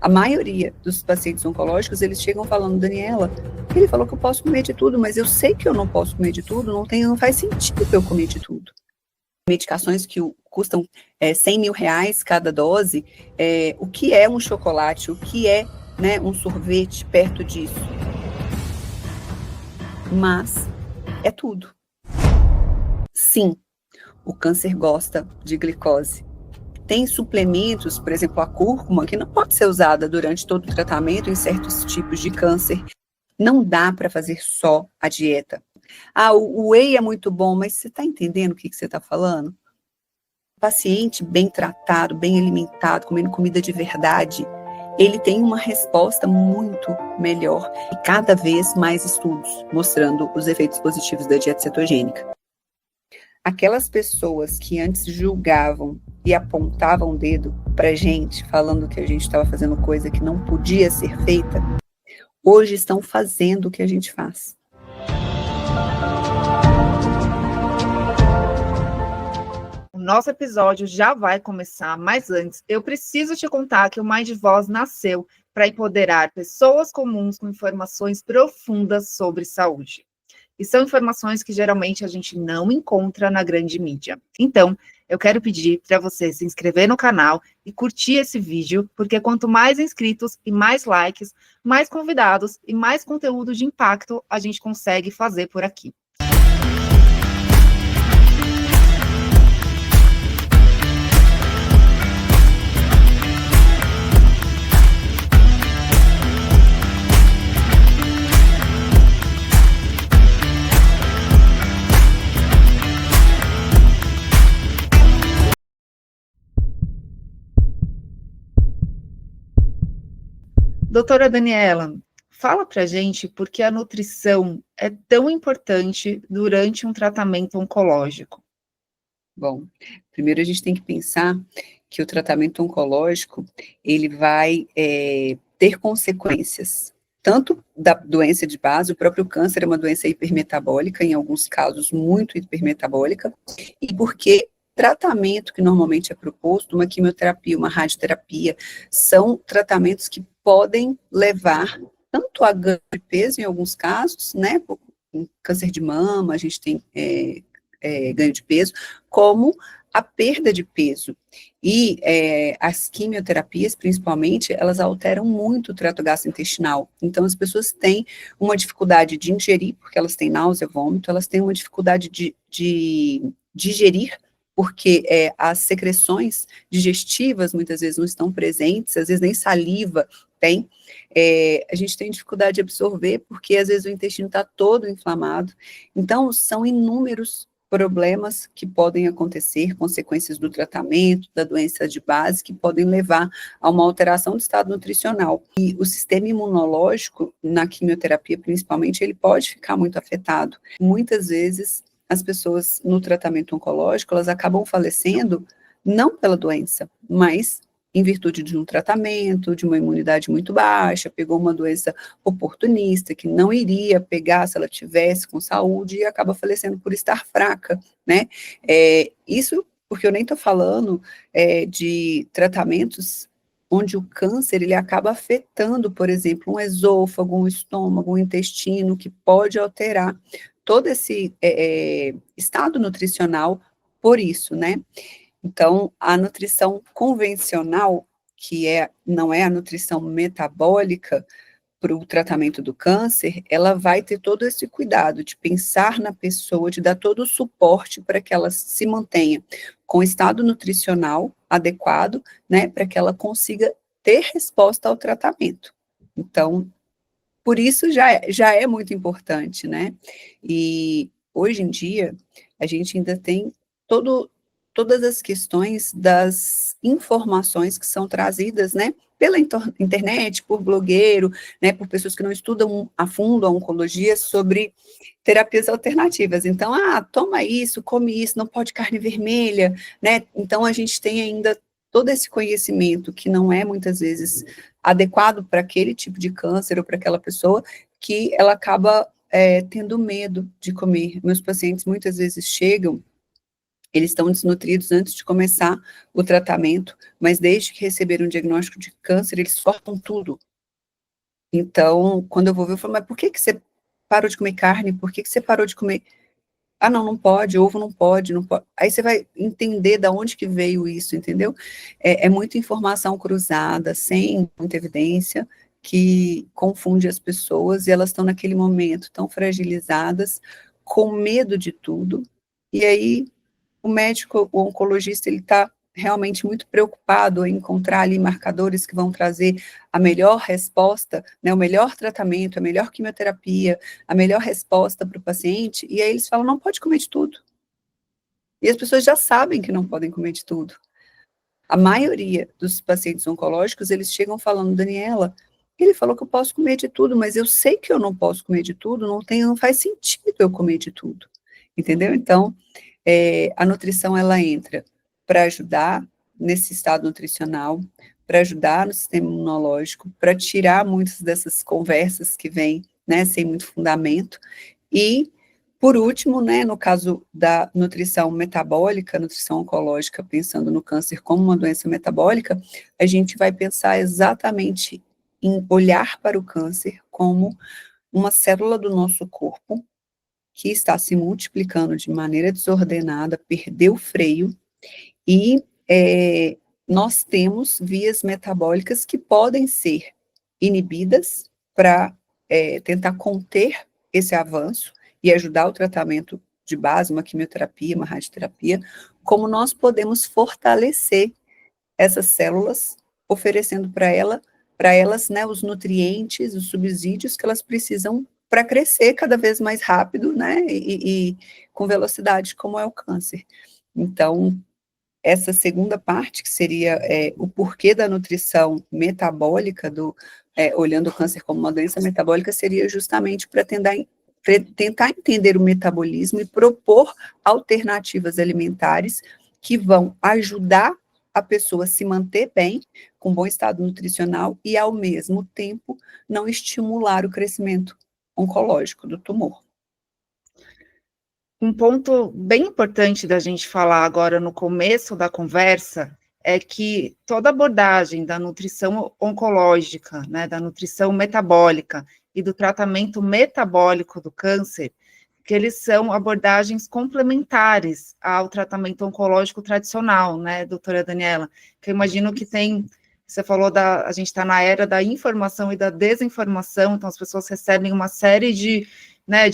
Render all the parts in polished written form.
A maioria dos pacientes oncológicos, eles chegam falando, Daniela, ele falou que eu posso comer de tudo, mas eu sei que eu não posso comer de tudo, não faz sentido eu comer de tudo. Medicações que custam 100 mil reais cada dose, o que é um chocolate, o que é, né, um sorvete perto disso? Mas é tudo. Sim, o câncer gosta de glicose. Tem suplementos, por exemplo, a cúrcuma, que não pode ser usada durante todo o tratamento em certos tipos de câncer. Não dá para fazer só a dieta. Ah, o whey é muito bom, mas você está entendendo o que você está falando? O paciente bem tratado, bem alimentado, comendo comida de verdade, ele tem uma resposta muito melhor e cada vez mais estudos mostrando os efeitos positivos da dieta cetogênica. Aquelas pessoas que antes julgavam e apontavam o dedo para a gente, falando que a gente estava fazendo coisa que não podia ser feita, hoje estão fazendo o que a gente faz. O nosso episódio já vai começar, mas antes, eu preciso te contar que o Mind Voz nasceu para empoderar pessoas comuns com informações profundas sobre saúde. E são informações que geralmente a gente não encontra na grande mídia. Então, eu quero pedir para você se inscrever no canal e curtir esse vídeo, porque quanto mais inscritos e mais likes, mais convidados e mais conteúdo de impacto a gente consegue fazer por aqui. Doutora Daniela, fala pra gente por que a nutrição é tão importante durante um tratamento oncológico. Bom, primeiro a gente tem que pensar que o tratamento oncológico, ele vai ter consequências, tanto da doença de base, o próprio câncer é uma doença hipermetabólica, em alguns casos muito hipermetabólica, e porque tratamento que normalmente é proposto, uma quimioterapia, uma radioterapia, são tratamentos que podem levar tanto a ganho de peso, em alguns casos, né, em câncer de mama, a gente tem ganho de peso, como a perda de peso. E as quimioterapias, principalmente, elas alteram muito o trato gastrointestinal. Então, as pessoas têm uma dificuldade de ingerir, porque elas têm náusea, vômito, elas têm uma dificuldade de digerir, porque as secreções digestivas muitas vezes não estão presentes, às vezes nem saliva tem. A gente tem dificuldade de absorver, porque às vezes o intestino está todo inflamado. Então, são inúmeros problemas que podem acontecer, consequências do tratamento, da doença de base, que podem levar a uma alteração do estado nutricional. E o sistema imunológico, na quimioterapia principalmente, ele pode ficar muito afetado. Muitas vezes, as pessoas no tratamento oncológico, elas acabam falecendo não pela doença, mas em virtude de um tratamento, de uma imunidade muito baixa, pegou uma doença oportunista, que não iria pegar se ela tivesse com saúde, e acaba falecendo por estar fraca, né? Isso porque eu nem estou falando de tratamentos onde o câncer, ele acaba afetando, por exemplo, um esôfago, um estômago, um intestino, que pode alterar todo esse estado nutricional por isso, né? Então, a nutrição convencional, que não é a nutrição metabólica para o tratamento do câncer, ela vai ter todo esse cuidado de pensar na pessoa, de dar todo o suporte para que ela se mantenha com o estado nutricional adequado, né, para que ela consiga ter resposta ao tratamento. Então, por isso já é muito importante, né? E hoje em dia, a gente ainda tem todas as questões das informações que são trazidas, né, pela internet, por blogueiro, né, por pessoas que não estudam a fundo a oncologia, sobre terapias alternativas. Então, toma isso, come isso, não pode carne vermelha, né? Então, a gente tem ainda todo esse conhecimento que não é, muitas vezes, adequado para aquele tipo de câncer ou para aquela pessoa, que ela acaba tendo medo de comer. Meus pacientes muitas vezes chegam eles estão desnutridos antes de começar o tratamento, mas desde que receberam um diagnóstico de câncer, eles cortam tudo. Então, quando eu vou ver, eu falo, mas por que você parou de comer carne? Por que você parou de comer? Ah, não, não pode, ovo não pode, não pode. Aí você vai entender de onde que veio isso, entendeu? É muita informação cruzada, sem muita evidência, que confunde as pessoas, e elas estão naquele momento tão fragilizadas, com medo de tudo, e aí o médico, o oncologista, ele está realmente muito preocupado em encontrar ali marcadores que vão trazer a melhor resposta, né, o melhor tratamento, a melhor quimioterapia, a melhor resposta para o paciente, e aí eles falam, não pode comer de tudo. E as pessoas já sabem que não podem comer de tudo. A maioria dos pacientes oncológicos, eles chegam falando, Daniela, ele falou que eu posso comer de tudo, mas eu sei que eu não posso comer de tudo, não faz sentido eu comer de tudo. Entendeu? Então, a nutrição, ela entra para ajudar nesse estado nutricional, para ajudar no sistema imunológico, para tirar muitas dessas conversas que vêm, né, sem muito fundamento, e, por último, né, no caso da nutrição metabólica, nutrição oncológica, pensando no câncer como uma doença metabólica, a gente vai pensar exatamente em olhar para o câncer como uma célula do nosso corpo que está se multiplicando de maneira desordenada, perdeu o freio, e nós temos vias metabólicas que podem ser inibidas para tentar conter esse avanço e ajudar o tratamento de base, uma quimioterapia, uma radioterapia, como nós podemos fortalecer essas células, oferecendo para elas, né, os nutrientes, os subsídios que elas precisam para crescer cada vez mais rápido, né, e com velocidade, como é o câncer. Então, essa segunda parte, que seria o porquê da nutrição metabólica, olhando o câncer como uma doença metabólica, seria justamente para tentar entender o metabolismo e propor alternativas alimentares que vão ajudar a pessoa a se manter bem, com bom estado nutricional, e, ao mesmo tempo, não estimular o crescimento oncológico do tumor. Um ponto bem importante da gente falar agora no começo da conversa é que toda abordagem da nutrição oncológica, né, da nutrição metabólica e do tratamento metabólico do câncer, que eles são abordagens complementares ao tratamento oncológico tradicional, né, doutora Daniela? Que eu imagino que você falou a gente está na era da informação e da desinformação, então as pessoas recebem uma série de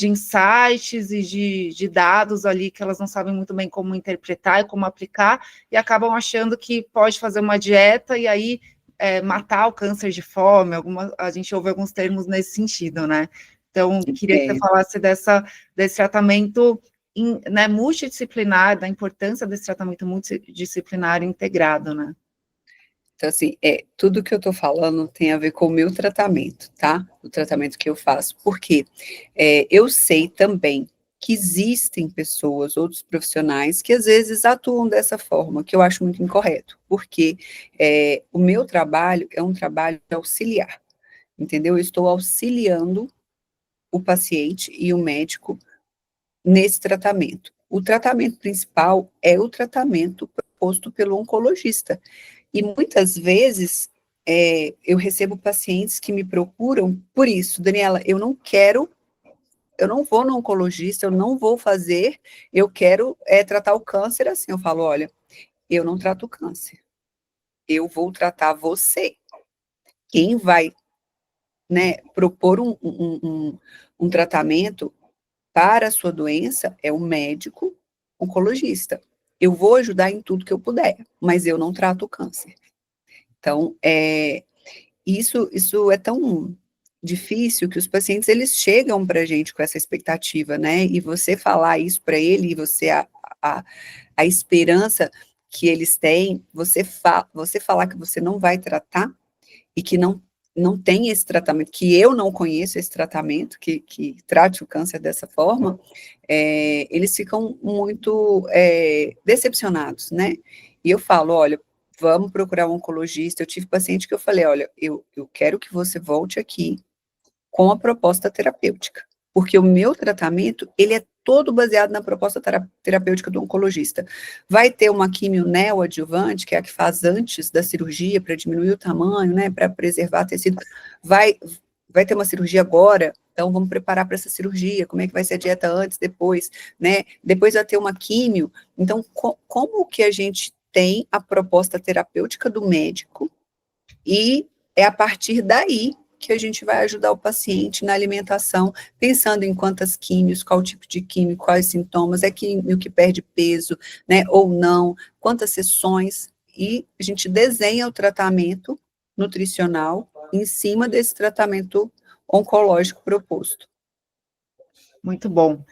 insights e de dados ali que elas não sabem muito bem como interpretar e como aplicar, e acabam achando que pode fazer uma dieta e aí matar o câncer de fome, a gente ouve alguns termos nesse sentido, né? Então, queria que você falasse desse tratamento multidisciplinar, da importância desse tratamento multidisciplinar integrado, né? Então, assim, tudo que eu estou falando tem a ver com o meu tratamento, tá? O tratamento que eu faço. Porque eu sei também que existem pessoas, outros profissionais, que às vezes atuam dessa forma, que eu acho muito incorreto. Porque o meu trabalho é um trabalho auxiliar, entendeu? Eu estou auxiliando o paciente e o médico nesse tratamento. O tratamento principal é o tratamento proposto pelo oncologista. E muitas vezes eu recebo pacientes que me procuram por isso, Daniela, eu não vou no oncologista, eu não vou fazer, eu quero tratar o câncer assim. Eu falo, olha, eu não trato o câncer, eu vou tratar você. Quem vai, né, propor um tratamento para a sua doença é o médico oncologista. Eu vou ajudar em tudo que eu puder, mas eu não trato o câncer. Então, isso é tão difícil que os pacientes, eles chegam para a gente com essa expectativa, né? E você falar isso para ele, e você, a esperança que eles têm, você falar que você não vai tratar e que não tem esse tratamento, que eu não conheço esse tratamento, que trate o câncer dessa forma, eles ficam muito decepcionados, né? E eu falo, olha, vamos procurar um oncologista. Eu tive paciente que eu falei, olha, eu quero que você volte aqui com a proposta terapêutica. porque o meu tratamento, ele é todo baseado na proposta terapêutica do oncologista. Vai ter uma quimio neoadjuvante, que é a que faz antes da cirurgia, para diminuir o tamanho, né, para preservar tecido. Vai ter uma cirurgia agora, então vamos preparar para essa cirurgia, como é que vai ser a dieta antes, depois, né? Depois vai ter uma químio. Então, como que a gente tem a proposta terapêutica do médico e é a partir daí que a gente vai ajudar o paciente na alimentação, pensando em quantas químios, qual tipo de químio, quais sintomas, é químio que perde peso, né, ou não, quantas sessões, e a gente desenha o tratamento nutricional em cima desse tratamento oncológico proposto. Muito bom.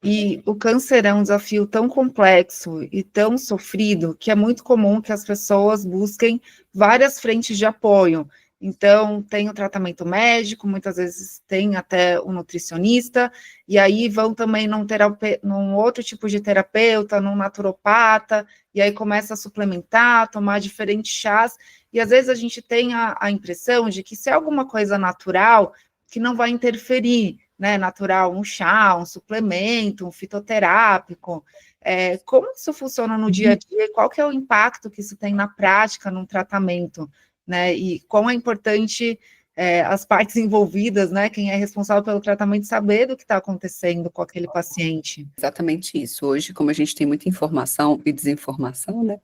E o câncer é um desafio tão complexo e tão sofrido que é muito comum que as pessoas busquem várias frentes de apoio. Então, tem o tratamento médico, muitas vezes tem até o nutricionista, e aí vão também num outro tipo de terapeuta, num naturopata, e aí começa a suplementar, tomar diferentes chás, e às vezes a gente tem a impressão de que se é alguma coisa natural, que não vai interferir, né, natural, um chá, um suplemento, um fitoterápico, como isso funciona no dia a dia e qual que é o impacto que isso tem na prática, num tratamento, né, e como é importante as partes envolvidas, né, quem é responsável pelo tratamento, saber do que está acontecendo com aquele paciente. Exatamente isso. Hoje, como a gente tem muita informação e desinformação, né,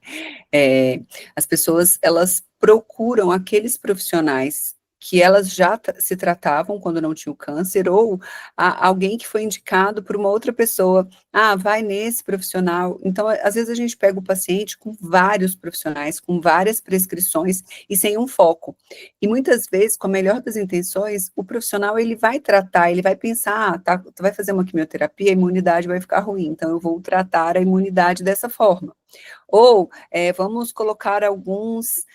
as pessoas, elas procuram aqueles profissionais que elas já se tratavam quando não tinham câncer, ou alguém que foi indicado por uma outra pessoa, vai nesse profissional. Então, às vezes a gente pega o paciente com vários profissionais, com várias prescrições e sem um foco. E muitas vezes, com a melhor das intenções, o profissional, ele vai tratar, ele vai pensar, tu vai fazer uma quimioterapia, a imunidade vai ficar ruim, então eu vou tratar a imunidade dessa forma. Ou vamos colocar alguns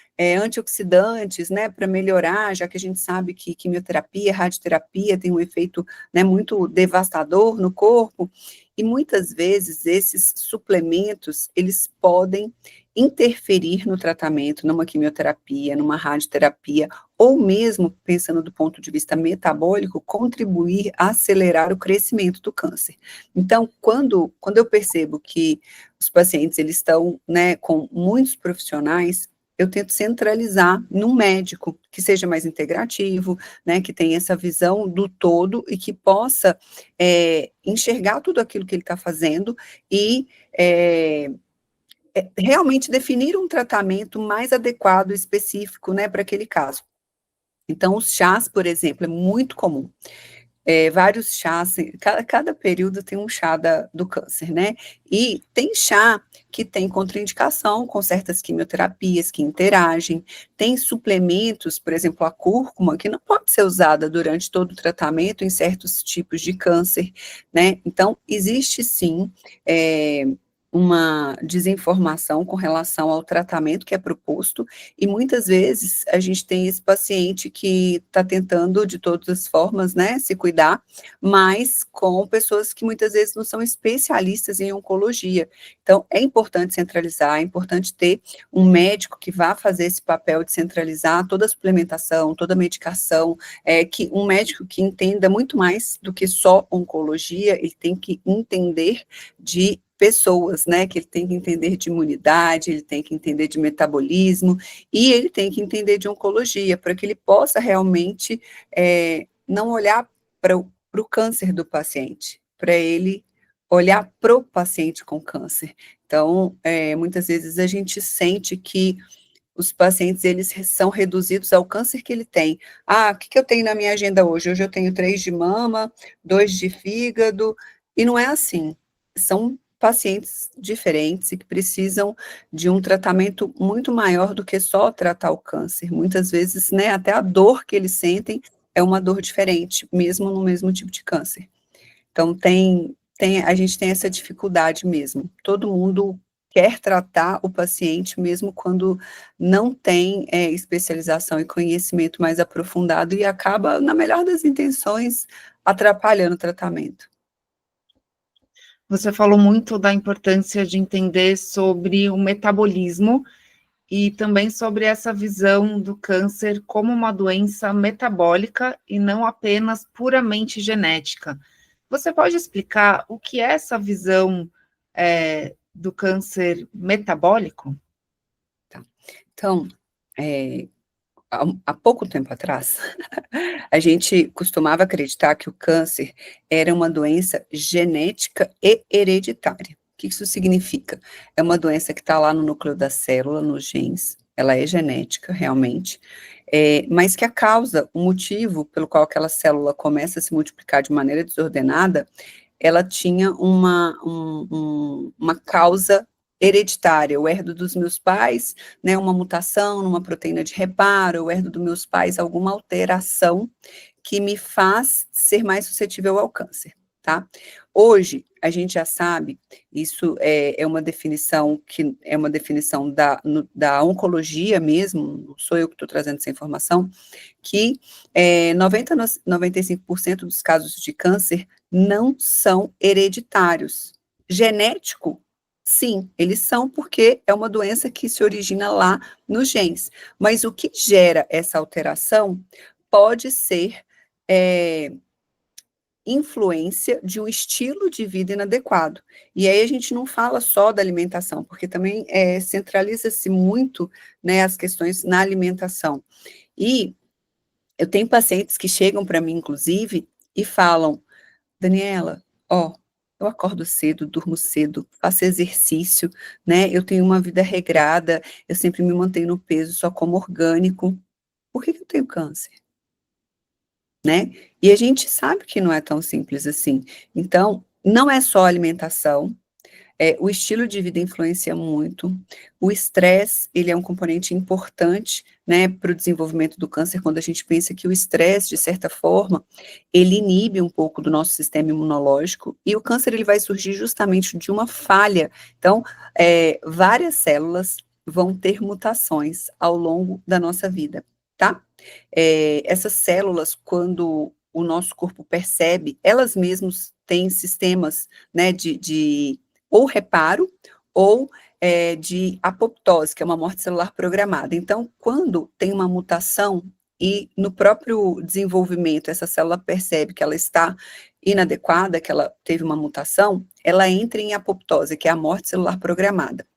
antioxidantes, né, para melhorar, já que a gente sabe que quimioterapia, radioterapia tem um efeito, né, muito devastador no corpo, e muitas vezes esses suplementos, eles podem interferir no tratamento, numa quimioterapia, numa radioterapia, ou mesmo, pensando do ponto de vista metabólico, contribuir a acelerar o crescimento do câncer. Então, quando eu percebo que os pacientes, eles estão, né, com muitos profissionais, eu tento centralizar num médico que seja mais integrativo, né, que tenha essa visão do todo e que possa enxergar tudo aquilo que ele está fazendo e realmente definir um tratamento mais adequado, específico, né, para aquele caso. Então, os chás, por exemplo, é muito comum. Vários chás, cada período tem um chá do câncer, né? E tem chá que tem contraindicação com certas quimioterapias que interagem, tem suplementos, por exemplo, a cúrcuma, que não pode ser usada durante todo o tratamento em certos tipos de câncer, né? Então, existe sim uma desinformação com relação ao tratamento que é proposto, e muitas vezes a gente tem esse paciente que está tentando de todas as formas, né, se cuidar, mas com pessoas que muitas vezes não são especialistas em oncologia. Então, é importante centralizar, é importante ter um médico que vá fazer esse papel de centralizar toda a suplementação, toda a medicação, que um médico que entenda muito mais do que só oncologia, ele tem que entender de pessoas, né, que ele tem que entender de imunidade, ele tem que entender de metabolismo, e ele tem que entender de oncologia, para que ele possa realmente não olhar para o câncer do paciente, para ele olhar para o paciente com câncer. Então, muitas vezes a gente sente que os pacientes, eles são reduzidos ao câncer que ele tem. O que eu tenho na minha agenda hoje? Hoje eu tenho 3 de mama, 2 de fígado, e não é assim. São pacientes diferentes e que precisam de um tratamento muito maior do que só tratar o câncer. Muitas vezes, né, até a dor que eles sentem é uma dor diferente, mesmo no mesmo tipo de câncer. Então, a gente tem essa dificuldade mesmo. Todo mundo quer tratar o paciente, mesmo quando não tem especialização e conhecimento mais aprofundado, e acaba, na melhor das intenções, atrapalhando o tratamento. Você falou muito da importância de entender sobre o metabolismo e também sobre essa visão do câncer como uma doença metabólica e não apenas puramente genética. Você pode explicar o que é essa visão do câncer metabólico? Tá. Então, há pouco tempo atrás, a gente costumava acreditar que o câncer era uma doença genética e hereditária. O que isso significa? É uma doença que está lá no núcleo da célula, nos genes, ela é genética, realmente, mas que a causa, o motivo pelo qual aquela célula começa a se multiplicar de maneira desordenada, ela tinha uma causa hereditária. Eu herdo dos meus pais, né, uma mutação numa proteína de reparo, eu herdo dos meus pais alguma alteração que me faz ser mais suscetível ao câncer, tá? Hoje, a gente já sabe, isso é uma definição que é uma definição da oncologia mesmo, não sou eu que estou trazendo essa informação, que 95% dos casos de câncer não são hereditários. Genético, sim, eles são porque é uma doença que se origina lá nos genes. Mas o que gera essa alteração pode ser influência de um estilo de vida inadequado. E aí a gente não fala só da alimentação, porque também centraliza-se muito, né, as questões na alimentação. E eu tenho pacientes que chegam para mim, inclusive, e falam: Daniela, ó, eu acordo cedo, durmo cedo, faço exercício, né? Eu tenho uma vida regrada, eu sempre me mantenho no peso, só como orgânico. Por que eu tenho câncer? Né? E a gente sabe que não é tão simples assim. Então, não é só alimentação, o estilo de vida influencia muito, o estresse, ele é um componente importante, né, para o desenvolvimento do câncer, quando a gente pensa que o estresse, de certa forma, ele inibe um pouco do nosso sistema imunológico, e o câncer, ele vai surgir justamente de uma falha. Então, várias células vão ter mutações ao longo da nossa vida, tá? Essas células, quando o nosso corpo percebe, elas mesmas têm sistemas, né, de ou reparo, ou de apoptose, que é uma morte celular programada. Então, quando tem uma mutação e no próprio desenvolvimento essa célula percebe que ela está inadequada, que ela teve uma mutação, ela entra em apoptose, que é a morte celular programada.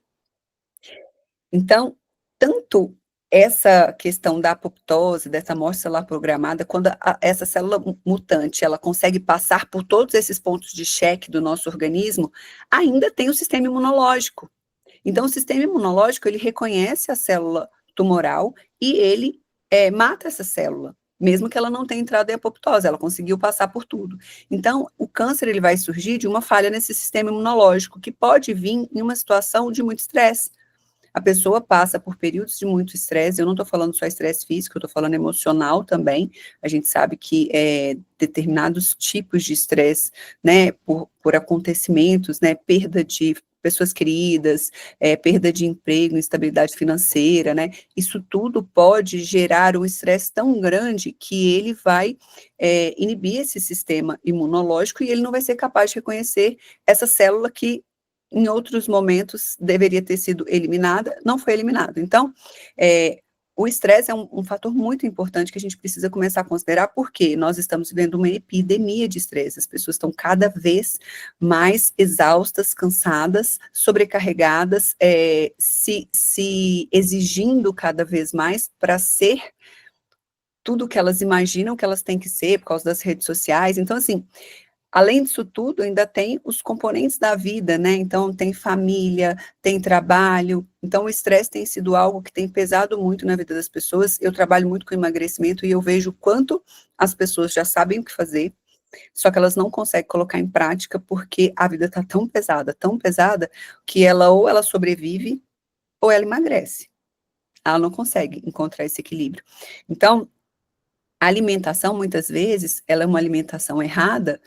Então, tanto essa questão da apoptose, dessa morte celular programada, quando essa célula mutante, ela consegue passar por todos esses pontos de cheque do nosso organismo, ainda tem o sistema imunológico. Então, o sistema imunológico, ele reconhece a célula tumoral e ele mata essa célula, mesmo que ela não tenha entrado em apoptose, ela conseguiu passar por tudo. Então, o câncer, ele vai surgir de uma falha nesse sistema imunológico, que pode vir em uma situação de muito estresse. A pessoa passa por períodos de muito estresse, eu não estou falando só estresse físico, eu estou falando emocional também. A gente sabe que determinados tipos de estresse, né, por acontecimentos, né, perda de pessoas queridas, perda de emprego, instabilidade financeira, né, isso tudo pode gerar um estresse tão grande que ele vai inibir esse sistema imunológico e ele não vai ser capaz de reconhecer essa célula que em outros momentos deveria ter sido eliminada, não foi eliminado. Então, o estresse é um fator muito importante que a gente precisa começar a considerar, porque nós estamos vivendo uma epidemia de estresse, as pessoas estão cada vez mais exaustas, cansadas, sobrecarregadas, se exigindo cada vez mais para ser tudo o que elas imaginam que elas têm que ser, por causa das redes sociais. Então, assim, além disso tudo, ainda tem os componentes da vida, né? Então, tem família, tem trabalho. Então, o estresse tem sido algo que tem pesado muito na vida das pessoas. Eu trabalho muito com emagrecimento e eu vejo quanto as pessoas já sabem o que fazer, só que elas não conseguem colocar em prática porque a vida está tão pesada, que ela sobrevive ou ela emagrece. Ela não consegue encontrar esse equilíbrio. Então, a alimentação, muitas vezes, ela é uma alimentação errada,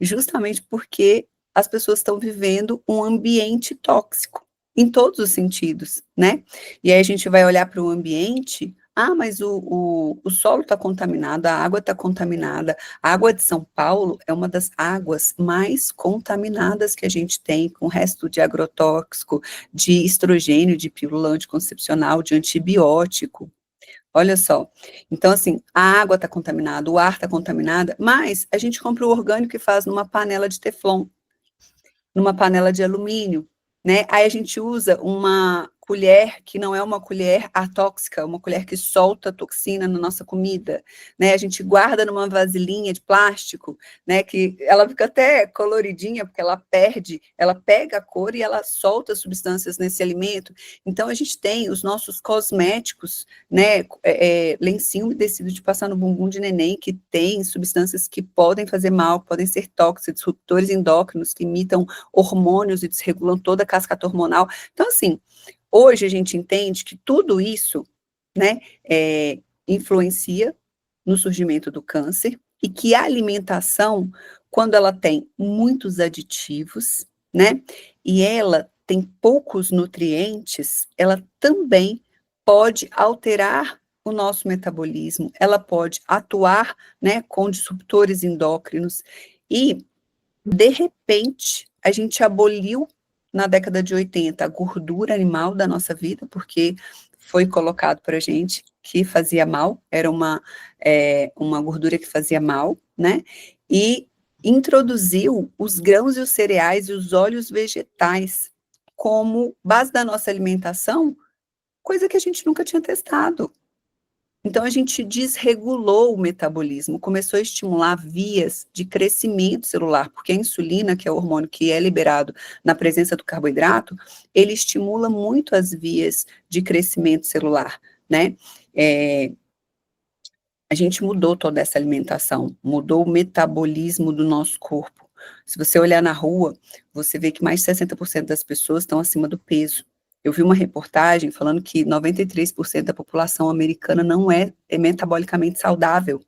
justamente porque as pessoas estão vivendo um ambiente tóxico, em todos os sentidos, né? E aí a gente vai olhar para o ambiente, mas o solo está contaminado, a água está contaminada. A água de São Paulo é uma das águas mais contaminadas que a gente tem, com o resto de agrotóxico, de estrogênio, de pílula anticoncepcional, de antibiótico. Olha só. Então, assim, a água está contaminada, o ar está contaminado, mas a gente compra o orgânico e faz numa panela de teflon, numa panela de alumínio, né? Aí a gente usa uma colher que não é uma colher atóxica, uma colher que solta toxina na nossa comida, né? A gente guarda numa vasilhinha de plástico, né? Que ela fica até coloridinha, porque ela pega a cor e ela solta substâncias nesse alimento. Então a gente tem os nossos cosméticos, né? Lencinho umedecido de passar no bumbum de neném, que tem substâncias que podem fazer mal, podem ser tóxicos, disruptores endócrinos que imitam hormônios e desregulam toda a cascata hormonal. Então, assim, hoje a gente entende que tudo isso, né, influencia no surgimento do câncer e que a alimentação, quando ela tem muitos aditivos, né, e ela tem poucos nutrientes, ela também pode alterar o nosso metabolismo, ela pode atuar, né, com disruptores endócrinos e de repente, a gente aboliu na década de 80 a gordura animal da nossa vida, porque foi colocado para a gente que fazia mal, era uma gordura que fazia mal, né? E introduziu os grãos e os cereais e os óleos vegetais como base da nossa alimentação, coisa que a gente nunca tinha testado. Então, a gente desregulou o metabolismo, começou a estimular vias de crescimento celular, porque a insulina, que é o hormônio que é liberado na presença do carboidrato, ele estimula muito as vias de crescimento celular, né? A gente mudou toda essa alimentação, mudou o metabolismo do nosso corpo. Se você olhar na rua, você vê que mais de 60% das pessoas estão acima do peso. Eu vi uma reportagem falando que 93% da população americana não é metabolicamente saudável.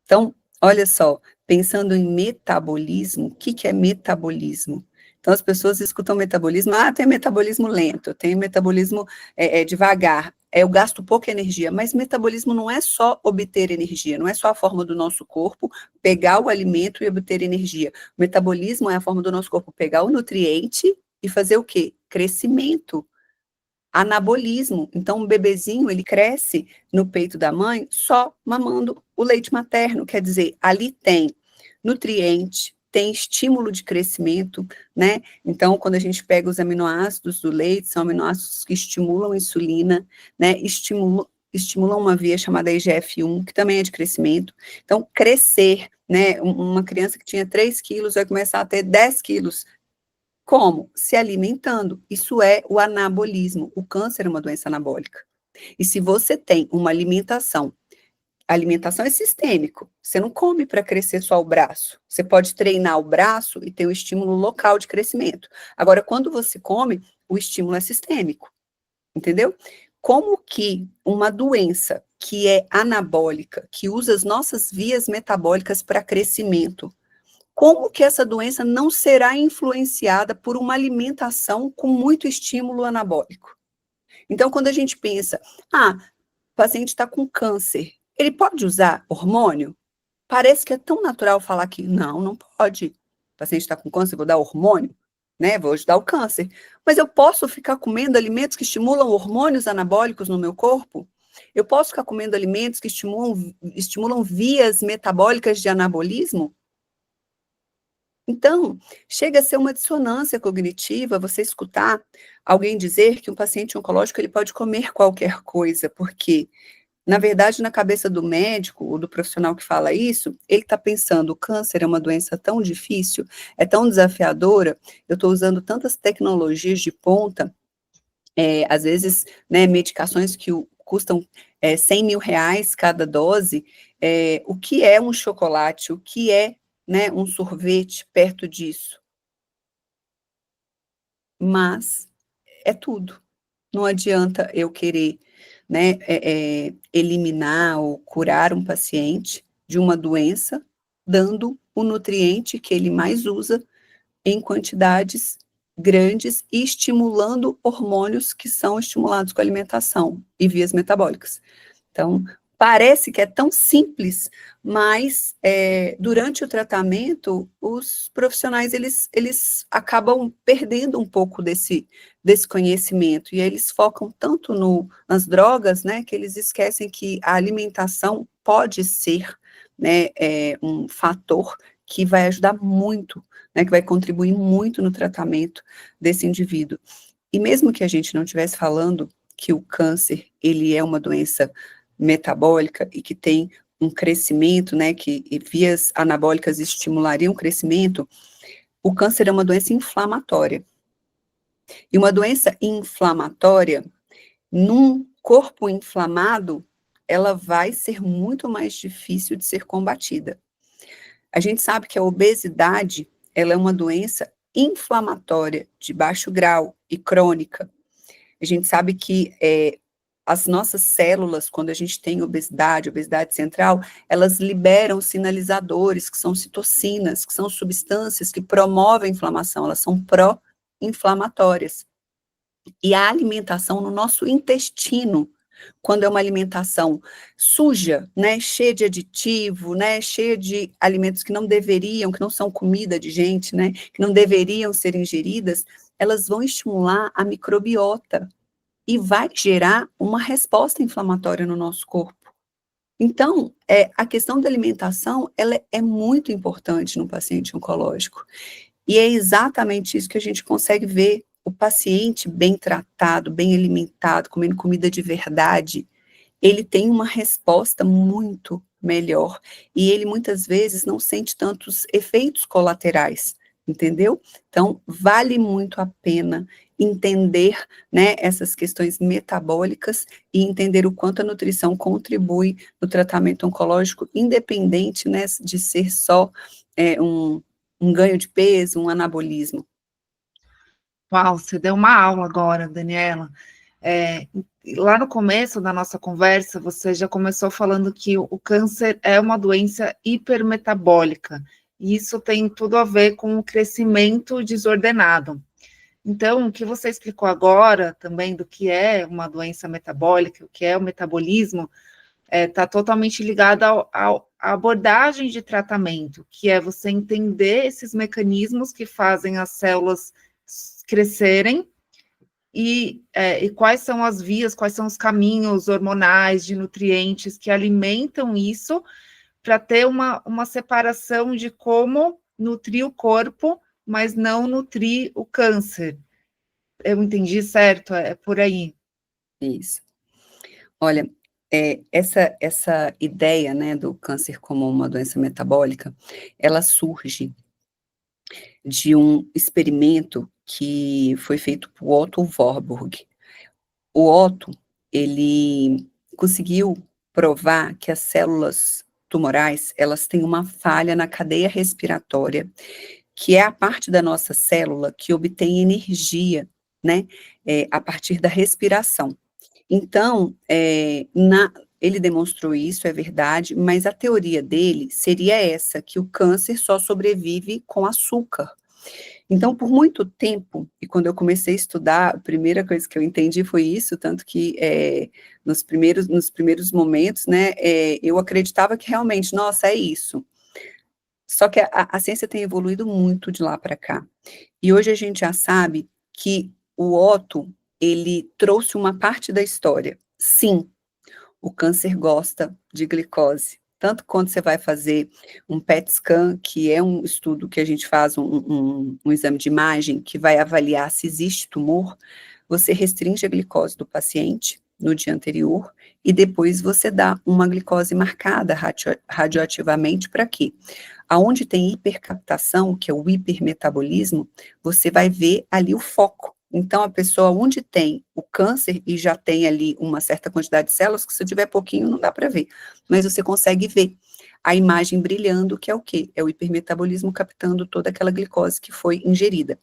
Então, olha só, pensando em metabolismo, o que é metabolismo? Então, as pessoas escutam metabolismo, tem metabolismo lento, tem metabolismo devagar, eu gasto pouca energia, mas metabolismo não é só obter energia, não é só a forma do nosso corpo pegar o alimento e obter energia. O metabolismo é a forma do nosso corpo pegar o nutriente e fazer o quê? Crescimento. Anabolismo. Então, um bebezinho, ele cresce no peito da mãe só mamando o leite materno, quer dizer, ali tem nutriente, tem estímulo de crescimento, né? Então, quando a gente pega os aminoácidos do leite, são aminoácidos que estimulam a insulina, né? Estimulam uma via chamada IGF-1, que também é de crescimento. Então, crescer, né? Uma criança que tinha 3 quilos vai começar a ter 10 quilos. Como? Se alimentando. Isso é o anabolismo. O câncer é uma doença anabólica. E se você tem uma alimentação, a alimentação é sistêmico. Você não come para crescer só o braço. Você pode treinar o braço e ter um estímulo local de crescimento. Agora, quando você come, o estímulo é sistêmico. Entendeu? Como que uma doença que é anabólica, que usa as nossas vias metabólicas para crescimento, como que essa doença não será influenciada por uma alimentação com muito estímulo anabólico? Então, quando a gente pensa, o paciente está com câncer, ele pode usar hormônio? Parece que é tão natural falar que não pode. O paciente está com câncer, vou dar hormônio, né? Vou ajudar o câncer. Mas eu posso ficar comendo alimentos que estimulam hormônios anabólicos no meu corpo? Eu posso ficar comendo alimentos que estimulam vias metabólicas de anabolismo? Então, chega a ser uma dissonância cognitiva você escutar alguém dizer que um paciente oncológico ele pode comer qualquer coisa, porque, na verdade, na cabeça do médico ou do profissional que fala isso, ele está pensando, o câncer é uma doença tão difícil, é tão desafiadora, eu estou usando tantas tecnologias de ponta, às vezes, né, medicações que custam 100 mil reais cada dose, o que é um chocolate, o que é, né, um sorvete perto disso? Mas é tudo. Não adianta eu querer, né, eliminar ou curar um paciente de uma doença, dando o nutriente que ele mais usa em quantidades grandes e estimulando hormônios que são estimulados com a alimentação e vias metabólicas. Então, Parece que é tão simples, mas durante o tratamento, os profissionais, eles acabam perdendo um pouco desse conhecimento, e aí eles focam tanto nas drogas, né, que eles esquecem que a alimentação pode ser, né, um fator que vai ajudar muito, né, que vai contribuir muito no tratamento desse indivíduo. E mesmo que a gente não estivesse falando que o câncer, ele é uma doença metabólica e que tem um crescimento, né, que vias anabólicas estimulariam o crescimento, o câncer é uma doença inflamatória. E uma doença inflamatória, num corpo inflamado, ela vai ser muito mais difícil de ser combatida. A gente sabe que a obesidade, ela é uma doença inflamatória de baixo grau e crônica. A gente sabe que as nossas células, quando a gente tem obesidade central, elas liberam sinalizadores, que são citocinas, que são substâncias que promovem a inflamação, elas são pró-inflamatórias. E a alimentação no nosso intestino, quando é uma alimentação suja, né, cheia de aditivo, né, cheia de alimentos que não deveriam, que não são comida de gente, né, que não deveriam ser ingeridas, elas vão estimular a microbiota e vai gerar uma resposta inflamatória no nosso corpo. Então, a questão da alimentação, ela é muito importante no paciente oncológico. E é exatamente isso que a gente consegue ver. O paciente bem tratado, bem alimentado, comendo comida de verdade, ele tem uma resposta muito melhor. E ele, muitas vezes, não sente tantos efeitos colaterais, entendeu? Então, vale muito a pena entender, né, essas questões metabólicas e entender o quanto a nutrição contribui no tratamento oncológico, independente, né, de ser só um ganho de peso, um anabolismo. Uau, você deu uma aula agora, Daniela. Lá no começo da nossa conversa, você já começou falando que o câncer é uma doença hipermetabólica, e isso tem tudo a ver com o crescimento desordenado. Então, o que você explicou agora também do que é uma doença metabólica, o que é o metabolismo, está totalmente ligado à abordagem de tratamento, que é você entender esses mecanismos que fazem as células crescerem e quais são as vias, quais são os caminhos hormonais de nutrientes que alimentam isso, para ter uma separação de como nutrir o corpo, mas não nutrir o câncer. Eu entendi certo? É por aí. Isso. Olha, essa ideia, né, do câncer como uma doença metabólica, ela surge de um experimento que foi feito por Otto Warburg. O Otto, ele conseguiu provar que as células tumorais, elas têm uma falha na cadeia respiratória, que é a parte da nossa célula que obtém energia, né, a partir da respiração. Então, ele demonstrou isso, é verdade, mas a teoria dele seria essa, que o câncer só sobrevive com açúcar. Então, por muito tempo, e quando eu comecei a estudar, a primeira coisa que eu entendi foi isso, tanto que nos primeiros momentos, né, eu acreditava que realmente, nossa, é isso. Só que a ciência tem evoluído muito de lá para cá. E hoje a gente já sabe que o Otto, ele trouxe uma parte da história. Sim, o câncer gosta de glicose. Tanto quando você vai fazer um PET scan, que é um estudo que a gente faz, um exame de imagem, que vai avaliar se existe tumor, você restringe a glicose do paciente no dia anterior, e depois você dá uma glicose marcada radioativamente para quê? Aonde tem hipercaptação, que é o hipermetabolismo, você vai ver ali o foco. Então, a pessoa onde tem o câncer e já tem ali uma certa quantidade de células, que se tiver pouquinho não dá para ver, mas você consegue ver a imagem brilhando, que é o quê? É o hipermetabolismo captando toda aquela glicose que foi ingerida.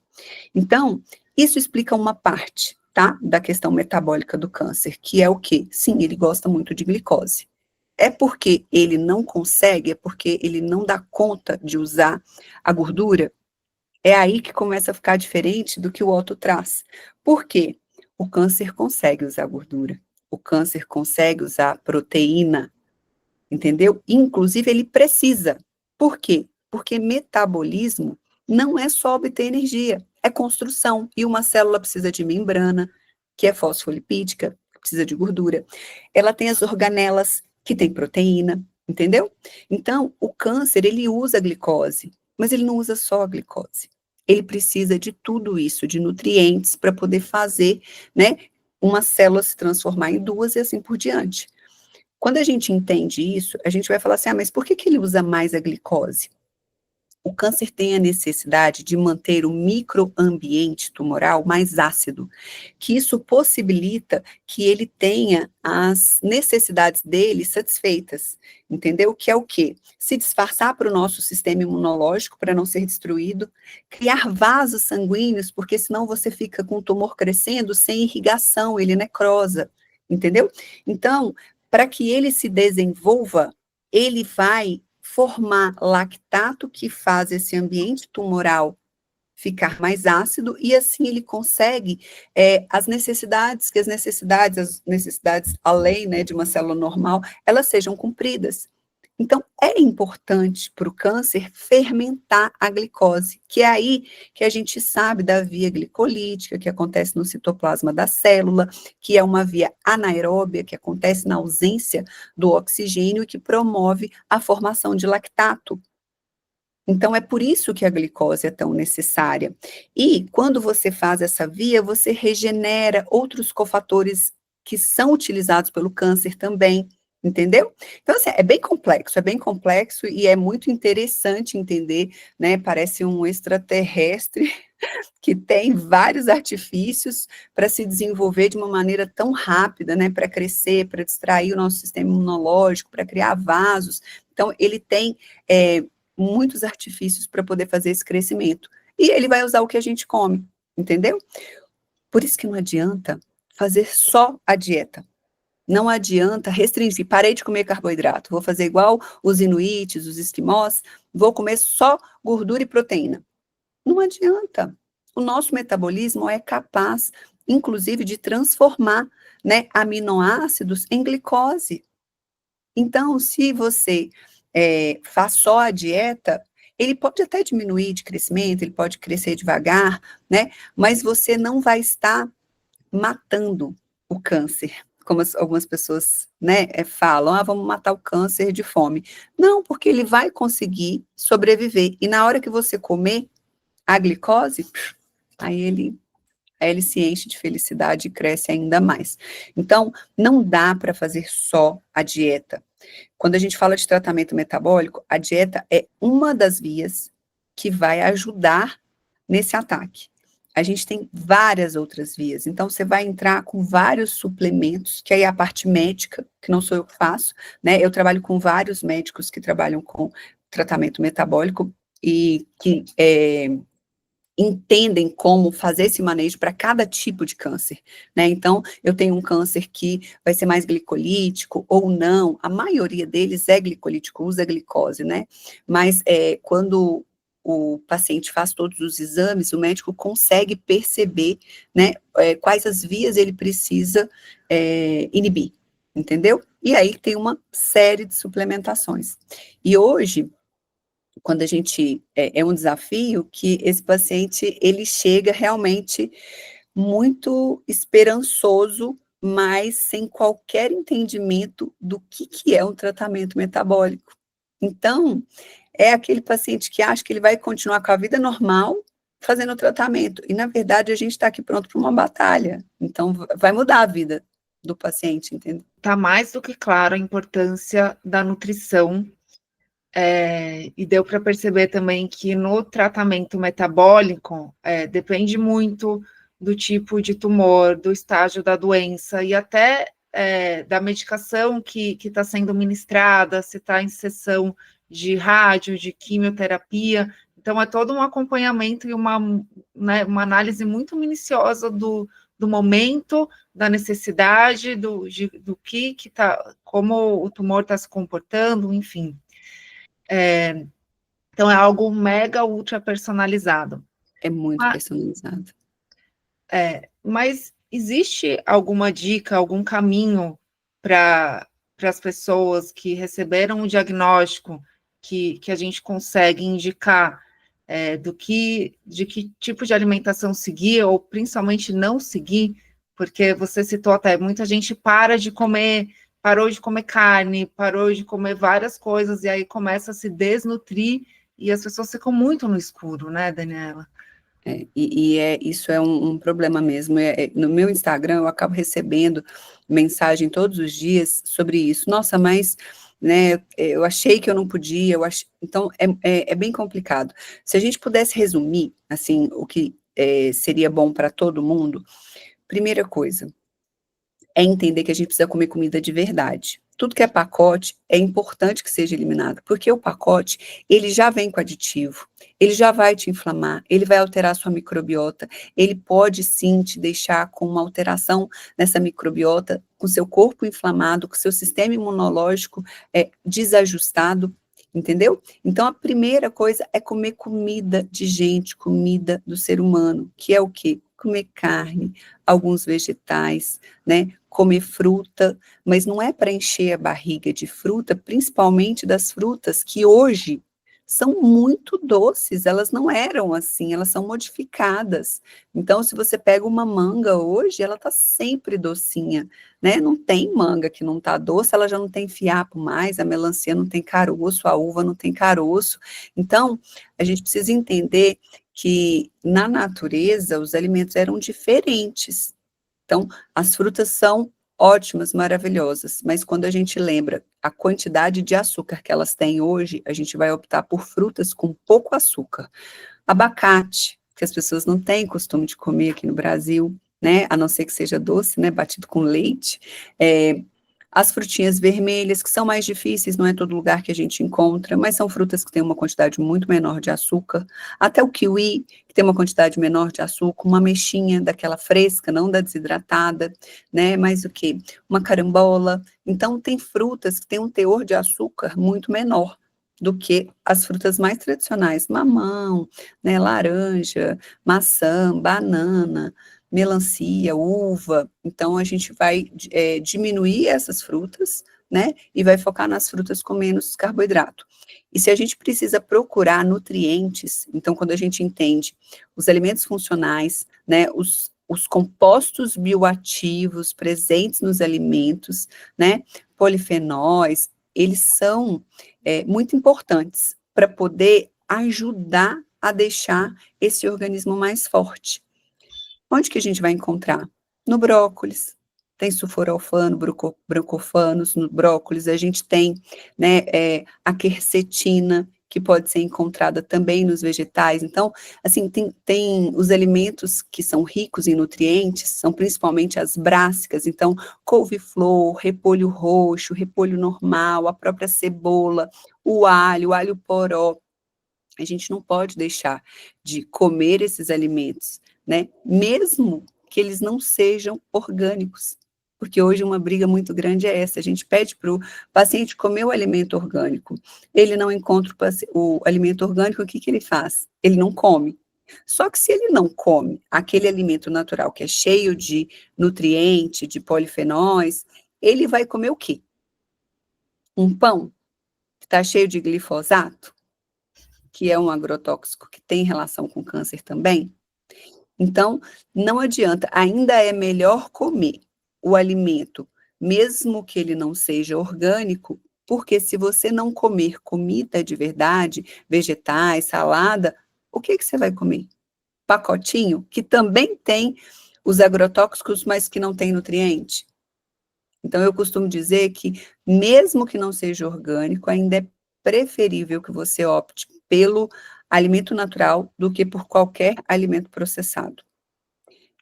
Então, isso explica uma parte, tá, da questão metabólica do câncer, que é o quê? Sim, ele gosta muito de glicose. É porque ele não consegue, é porque ele não dá conta de usar a gordura? É aí que começa a ficar diferente do que o Otto traz. Por quê? O câncer consegue usar gordura, o câncer consegue usar proteína, entendeu? Inclusive, ele precisa. Por quê? Porque metabolismo não é só obter energia, é construção. E uma célula precisa de membrana, que é fosfolipídica, precisa de gordura. Ela tem as organelas, que tem proteína, entendeu? Então, o câncer, ele usa a glicose, mas ele não usa só a glicose. Ele precisa de tudo isso, de nutrientes, para poder fazer, né, uma célula se transformar em duas e assim por diante. Quando a gente entende isso, a gente vai falar assim, mas por que que ele usa mais a glicose? O câncer tem a necessidade de manter o microambiente tumoral mais ácido, que isso possibilita que ele tenha as necessidades dele satisfeitas, entendeu? Que é o quê? Se disfarçar para o nosso sistema imunológico para não ser destruído, criar vasos sanguíneos, porque senão você fica com o tumor crescendo sem irrigação, ele necrosa, entendeu? Então, para que ele se desenvolva, ele vai formar lactato que faz esse ambiente tumoral ficar mais ácido e assim ele consegue as necessidades além, né, de uma célula normal, elas sejam cumpridas. Então, é importante para o câncer fermentar a glicose, que é aí que a gente sabe da via glicolítica, que acontece no citoplasma da célula, que é uma via anaeróbia, que acontece na ausência do oxigênio e que promove a formação de lactato. Então, é por isso que a glicose é tão necessária. E, quando você faz essa via, você regenera outros cofatores que são utilizados pelo câncer também, entendeu? Então, assim, é bem complexo e é muito interessante entender, né? Parece um extraterrestre que tem vários artifícios para se desenvolver de uma maneira tão rápida, né? Para crescer, para distrair o nosso sistema imunológico, para criar vasos. Então, ele tem muitos artifícios para poder fazer esse crescimento. E ele vai usar o que a gente come, entendeu? Por isso que não adianta fazer só a dieta. Não adianta restringir, parei de comer carboidrato, vou fazer igual os inuites, os esquimós, vou comer só gordura e proteína. Não adianta. O nosso metabolismo é capaz, inclusive, de transformar, né, aminoácidos em glicose. Então, se você faz só a dieta, ele pode até diminuir de crescimento, ele pode crescer devagar, né? Mas você não vai estar matando o câncer, como algumas pessoas, né, falam, vamos matar o câncer de fome. Não, porque ele vai conseguir sobreviver. E na hora que você comer a glicose, aí ele se enche de felicidade e cresce ainda mais. Então, não dá para fazer só a dieta. Quando a gente fala de tratamento metabólico, a dieta é uma das vias que vai ajudar nesse ataque. A gente tem várias outras vias, então você vai entrar com vários suplementos, que aí é a parte médica, que não sou eu que faço, né? Eu trabalho com vários médicos que trabalham com tratamento metabólico e que entendem como fazer esse manejo para cada tipo de câncer, né? Então, eu tenho um câncer que vai ser mais glicolítico ou não, a maioria deles é glicolítico, usa glicose, né? Mas quando o paciente faz todos os exames, o médico consegue perceber, né, quais as vias ele precisa inibir, entendeu? E aí tem uma série de suplementações. E hoje, quando a gente, é um desafio que esse paciente, ele chega realmente muito esperançoso, mas sem qualquer entendimento do que é um tratamento metabólico. Então, é aquele paciente que acha que ele vai continuar com a vida normal, fazendo o tratamento, e na verdade a gente está aqui pronto para uma batalha, então vai mudar a vida do paciente, entendeu? Está mais do que claro a importância da nutrição. E deu para perceber também que no tratamento metabólico depende muito do tipo de tumor, do estágio da doença e até da medicação que está sendo ministrada, se está em sessão de rádio, de quimioterapia. Então, é todo um acompanhamento e uma análise muito minuciosa do momento, da necessidade, do que está, como o tumor está se comportando, enfim. Então, é algo mega ultra personalizado. É muito personalizado. Mas existe alguma dica, algum caminho para para as pessoas que receberam o diagnóstico, que a gente consegue indicar de que tipo de alimentação seguir, ou principalmente não seguir, porque você citou até, muita gente parou de comer carne, parou de comer várias coisas, e aí começa a se desnutrir, e as pessoas ficam muito no escuro, né, Daniela? Isso é um problema mesmo. No meu Instagram, eu acabo recebendo mensagem todos os dias sobre isso. Nossa, mas né, eu achei que eu não podia, então é bem complicado. Se a gente pudesse resumir, assim, o que seria bom para todo mundo, primeira coisa, é entender que a gente precisa comer comida de verdade. Tudo que é pacote é importante que seja eliminado, porque o pacote, ele já vem com aditivo, ele já vai te inflamar, ele vai alterar a sua microbiota, ele pode sim te deixar com uma alteração nessa microbiota, com seu corpo inflamado, com seu sistema imunológico desajustado, entendeu? Então, a primeira coisa é comer comida de gente, comida do ser humano, que é o quê? Comer carne, alguns vegetais, né? Comer fruta, mas não é para encher a barriga de fruta, principalmente das frutas que hoje são muito doces, elas não eram assim, elas são modificadas. Então, se você pega uma manga hoje, ela está sempre docinha, né? Não tem manga que não está doce, ela já não tem fiapo mais, a melancia não tem caroço, a uva não tem caroço. Então, a gente precisa entender que na natureza os alimentos eram diferentes. Então, as frutas são ótimas, maravilhosas, mas quando a gente lembra a quantidade de açúcar que elas têm hoje, a gente vai optar por frutas com pouco açúcar. Abacate, que as pessoas não têm costume de comer aqui no Brasil, né, a não ser que seja doce, né, batido com leite, as frutinhas vermelhas, que são mais difíceis, não é todo lugar que a gente encontra, mas são frutas que têm uma quantidade muito menor de açúcar, até o kiwi, que tem uma quantidade menor de açúcar, uma ameixinha daquela fresca, não da desidratada, né, mas o quê? Uma carambola, então tem frutas que têm um teor de açúcar muito menor do que as frutas mais tradicionais, mamão, né, laranja, maçã, banana, melancia, uva, então a gente vai diminuir essas frutas, né, e vai focar nas frutas com menos carboidrato. E se a gente precisa procurar nutrientes, então quando a gente entende os alimentos funcionais, né, os compostos bioativos presentes nos alimentos, né, polifenóis, eles são muito importantes para poder ajudar a deixar esse organismo mais forte. Onde que a gente vai encontrar? No brócolis. Tem sulforafano, brancofanos no brócolis, a gente tem, né, a quercetina, que pode ser encontrada também nos vegetais. Então, assim, tem os alimentos que são ricos em nutrientes, são principalmente as brássicas, então, couve-flor, repolho roxo, repolho normal, a própria cebola, o alho poró. A gente não pode deixar de comer esses alimentos, né? Mesmo que eles não sejam orgânicos. Porque hoje uma briga muito grande é essa, a gente pede para o paciente comer o alimento orgânico, ele não encontra o alimento orgânico, o que ele faz? Ele não come. Só que se ele não come aquele alimento natural que é cheio de nutriente, de polifenóis, ele vai comer o quê? Um pão que está cheio de glifosato, que é um agrotóxico que tem relação com câncer também. Então, não adianta, ainda é melhor comer o alimento, mesmo que ele não seja orgânico, porque se você não comer comida de verdade, vegetais, salada, o que você vai comer? Pacotinho, que também tem os agrotóxicos, mas que não tem nutriente. Então, eu costumo dizer que, mesmo que não seja orgânico, ainda é preferível que você opte pelo alimento natural do que por qualquer alimento processado.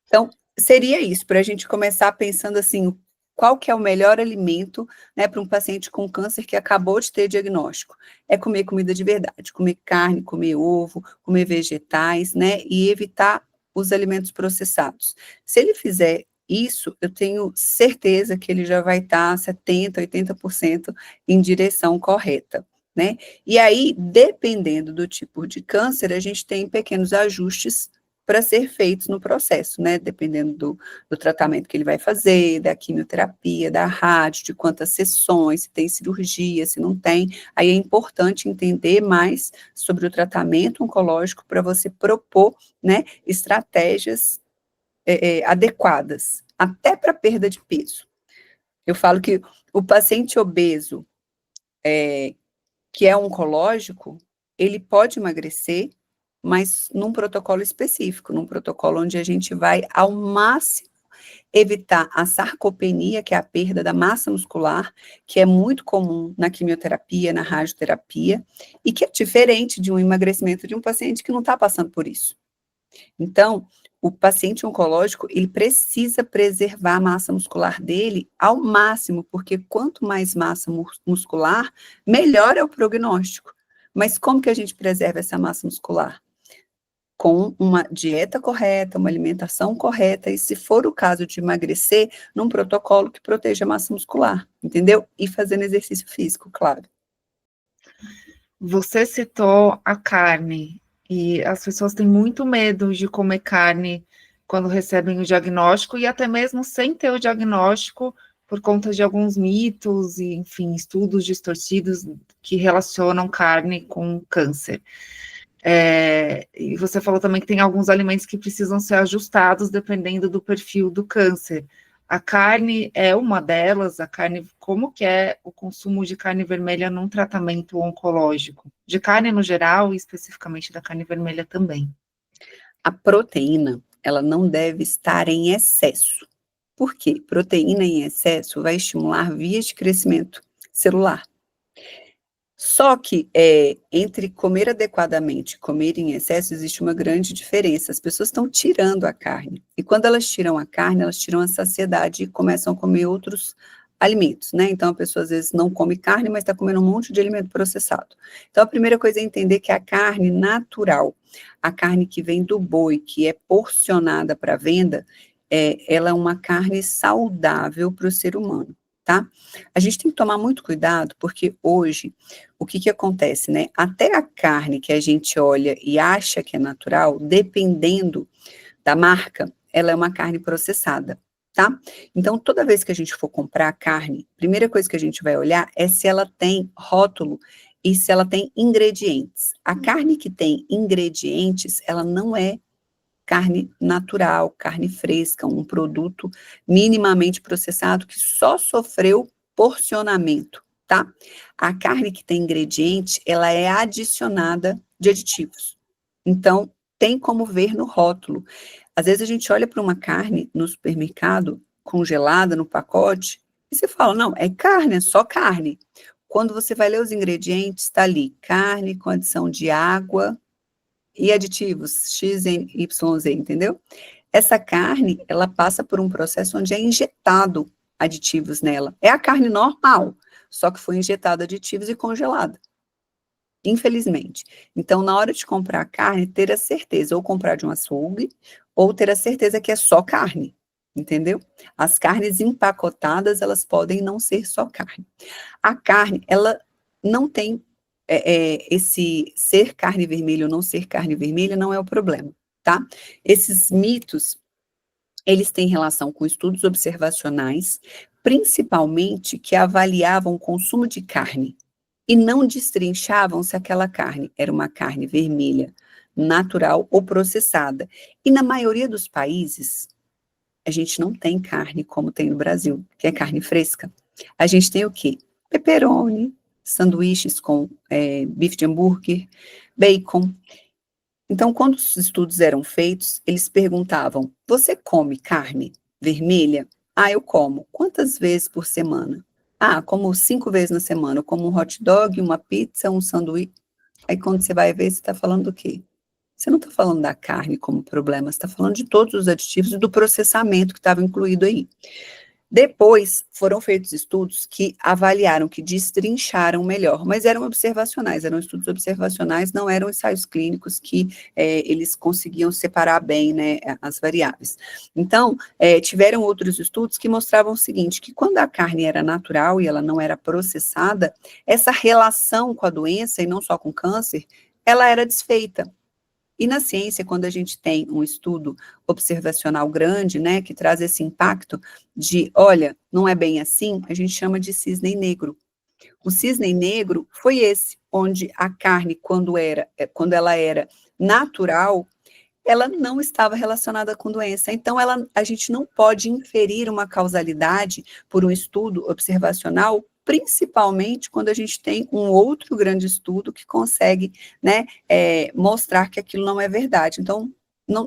Então, seria isso, para a gente começar pensando assim, qual que é o melhor alimento, né, para um paciente com câncer que acabou de ter diagnóstico? É comer comida de verdade, comer carne, comer ovo, comer vegetais, né, e evitar os alimentos processados. Se ele fizer isso, eu tenho certeza que ele já vai estar 70%, 80% em direção correta, né? E aí, dependendo do tipo de câncer, a gente tem pequenos ajustes para ser feitos no processo, né? Dependendo do tratamento que ele vai fazer, da quimioterapia, da rádio, de quantas sessões, se tem cirurgia, se não tem. Aí é importante entender mais sobre o tratamento oncológico para você propor, né, estratégias adequadas, até para perda de peso. Eu falo que o paciente obeso, que é oncológico, ele pode emagrecer, mas num protocolo específico, num protocolo onde a gente vai ao máximo evitar a sarcopenia, que é a perda da massa muscular, que é muito comum na quimioterapia, na radioterapia, e que é diferente de um emagrecimento de um paciente que não está passando por isso. Então, o paciente oncológico, ele precisa preservar a massa muscular dele ao máximo, porque quanto mais massa muscular, melhor é o prognóstico. Mas como que a gente preserva essa massa muscular? Com uma dieta correta, uma alimentação correta, e se for o caso de emagrecer, num protocolo que proteja a massa muscular, entendeu? E fazendo exercício físico, claro. Você citou a carne, e as pessoas têm muito medo de comer carne quando recebem o diagnóstico, e até mesmo sem ter o diagnóstico, por conta de alguns mitos, e, enfim, estudos distorcidos que relacionam carne com câncer. E você falou também que tem alguns alimentos que precisam ser ajustados dependendo do perfil do câncer. A carne é uma delas, como que é o consumo de carne vermelha num tratamento oncológico? De carne no geral e especificamente da carne vermelha também. A proteína, ela não deve estar em excesso. Por quê? Proteína em excesso vai estimular vias de crescimento celular. Só que entre comer adequadamente e comer em excesso existe uma grande diferença. As pessoas estão tirando a carne. E quando elas tiram a carne, elas tiram a saciedade e começam a comer outros alimentos, né? Então a pessoa às vezes não come carne, mas está comendo um monte de alimento processado. Então a primeira coisa é entender que a carne natural, a carne que vem do boi, que é porcionada para venda, ela é uma carne saudável para o ser humano, tá? A gente tem que tomar muito cuidado, porque hoje, o que acontece, né? Até a carne que a gente olha e acha que é natural, dependendo da marca, ela é uma carne processada, tá? Então, toda vez que a gente for comprar carne, a primeira coisa que a gente vai olhar é se ela tem rótulo e se ela tem ingredientes. A carne que tem ingredientes, ela não é carne natural, carne fresca, um produto minimamente processado que só sofreu porcionamento, tá? A carne que tem ingrediente, ela é adicionada de aditivos. Então, tem como ver no rótulo. Às vezes a gente olha para uma carne no supermercado, congelada no pacote, e você fala, não, é carne, é só carne. Quando você vai ler os ingredientes, está ali, carne com adição de água, e aditivos, X, Y, Z, entendeu? Essa carne, ela passa por um processo onde é injetado aditivos nela. É a carne normal, só que foi injetado aditivos e congelada. Infelizmente. Então, na hora de comprar a carne, ter a certeza, ou comprar de um açougue, ou ter a certeza que é só carne, entendeu? As carnes empacotadas, elas podem não ser só carne. A carne, ela não tem esse ser carne vermelha ou não ser carne vermelha não é o problema, tá? Esses mitos, eles têm relação com estudos observacionais, principalmente que avaliavam o consumo de carne e não destrinchavam se aquela carne era uma carne vermelha, natural ou processada. E na maioria dos países, a gente não tem carne como tem no Brasil, que é carne fresca. A gente tem o quê? Pepperoni, sanduíches com bife de hambúrguer, bacon. Então, quando os estudos eram feitos, eles perguntavam, você come carne vermelha? Ah, eu como. Quantas vezes por semana? Ah, como 5 vezes na semana. Eu como um hot dog, uma pizza, um sanduíche. Aí, quando você vai ver, você está falando do quê? Você não está falando da carne como problema, você está falando de todos os aditivos e do processamento que estava incluído aí. Depois, foram feitos estudos que avaliaram, que destrincharam melhor, mas eram observacionais, eram estudos observacionais, não eram ensaios clínicos que eles conseguiam separar bem, né, as variáveis. Então, tiveram outros estudos que mostravam o seguinte, que quando a carne era natural e ela não era processada, essa relação com a doença, e não só com câncer, ela era desfeita. E na ciência, quando a gente tem um estudo observacional grande, né, que traz esse impacto de, olha, não é bem assim, a gente chama de cisne negro. O cisne negro foi esse, onde a carne, quando ela era natural, ela não estava relacionada com doença. Então, a gente não pode inferir uma causalidade por um estudo observacional, principalmente quando a gente tem um outro grande estudo que consegue, né, mostrar que aquilo não é verdade. Então,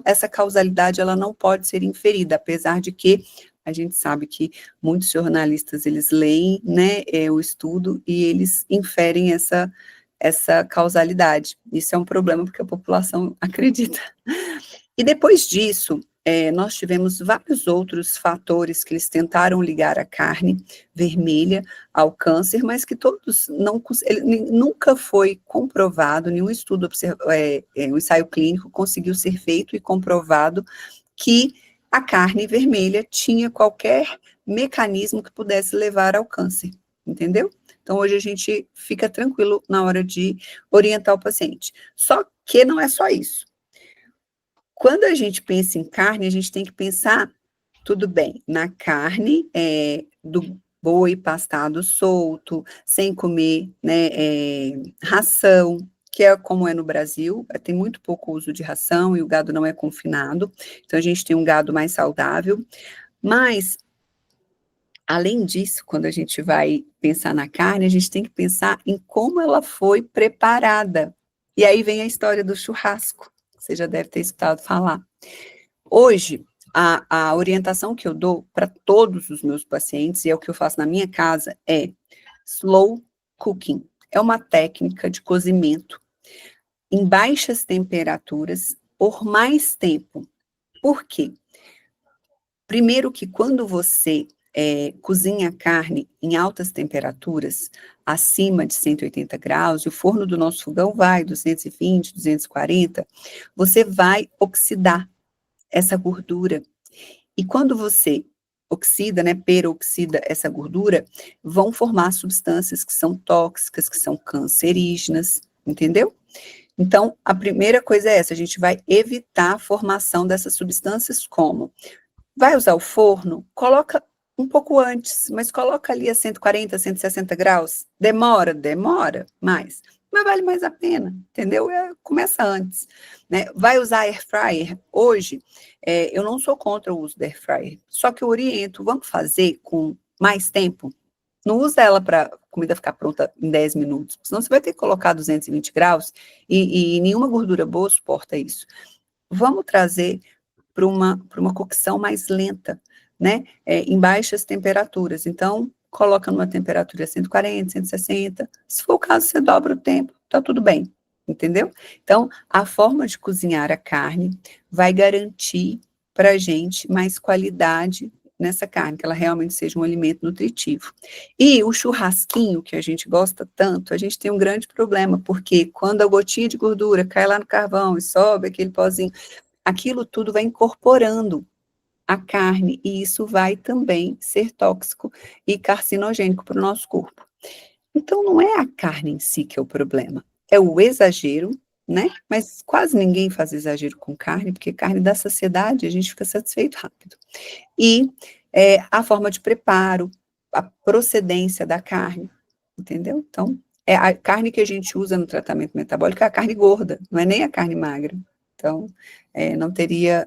essa causalidade ela não pode ser inferida, apesar de que a gente sabe que muitos jornalistas, eles leem, né, o estudo e eles inferem essa causalidade. Isso é um problema porque a população acredita. E depois disso, nós tivemos vários outros fatores que eles tentaram ligar a carne vermelha ao câncer, mas que todos nunca foi comprovado, nenhum estudo, um ensaio clínico conseguiu ser feito e comprovado que a carne vermelha tinha qualquer mecanismo que pudesse levar ao câncer, entendeu? Então, hoje a gente fica tranquilo na hora de orientar o paciente. Só que não é só isso. Quando a gente pensa em carne, a gente tem que pensar, tudo bem, na carne do boi pastado solto, sem comer, né, ração, que é como é no Brasil, tem muito pouco uso de ração e o gado não é confinado, então a gente tem um gado mais saudável, mas, além disso, quando a gente vai pensar na carne, a gente tem que pensar em como ela foi preparada, e aí vem a história do churrasco, você já deve ter escutado falar. Hoje, a orientação que eu dou para todos os meus pacientes, e é o que eu faço na minha casa, é slow cooking. É uma técnica de cozimento em baixas temperaturas por mais tempo. Por quê? Primeiro que quando você cozinha a carne em altas temperaturas, acima de 180 graus, e o forno do nosso fogão vai 220, 240, você vai oxidar essa gordura. E quando você oxida, né, peroxida essa gordura, vão formar substâncias que são tóxicas, que são cancerígenas, entendeu? Então, a primeira coisa é essa, a gente vai evitar a formação dessas substâncias como? Vai usar o forno? Coloca um pouco antes, mas coloca ali a 140, 160 graus. Demora mais. Mas vale mais a pena, entendeu? Começa antes, né? Vai usar air fryer? Hoje, eu não sou contra o uso da air fryer, só que eu oriento, vamos fazer com mais tempo? Não usa ela para a comida ficar pronta em 10 minutos, senão você vai ter que colocar 220 graus e nenhuma gordura boa suporta isso. Vamos trazer para uma cocção mais lenta, né? Em baixas temperaturas. Então, coloca numa temperatura 140, 160. Se for o caso, você dobra o tempo, tá tudo bem, entendeu? Então, a forma de cozinhar a carne vai garantir para a gente mais qualidade nessa carne, que ela realmente seja um alimento nutritivo. E o churrasquinho, que a gente gosta tanto, a gente tem um grande problema, porque quando a gotinha de gordura cai lá no carvão e sobe aquele pozinho, aquilo tudo vai incorporando a carne, e isso vai também ser tóxico e carcinogênico para o nosso corpo. Então, não é a carne em si que é o problema, é o exagero, né? Mas quase ninguém faz exagero com carne, porque carne dá saciedade, a gente fica satisfeito rápido. E a forma de preparo, a procedência da carne, entendeu? Então, a carne que a gente usa no tratamento metabólico é a carne gorda, não é nem a carne magra. Então,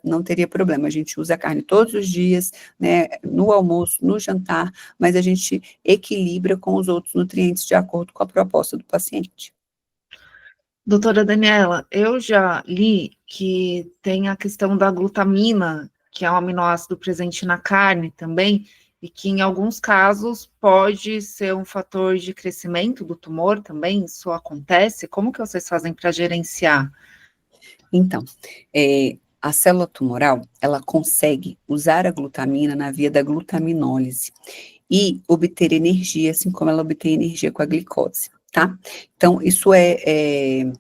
não teria problema. A gente usa a carne todos os dias, né, no almoço, no jantar, mas a gente equilibra com os outros nutrientes de acordo com a proposta do paciente. Doutora Daniela, eu já li que tem a questão da glutamina, que é um aminoácido presente na carne também, e que em alguns casos pode ser um fator de crescimento do tumor também, isso acontece? Como que vocês fazem para gerenciar? Então, a célula tumoral, ela consegue usar a glutamina na via da glutaminólise e obter energia, assim como ela obtém energia com a glicose, tá? Então, isso é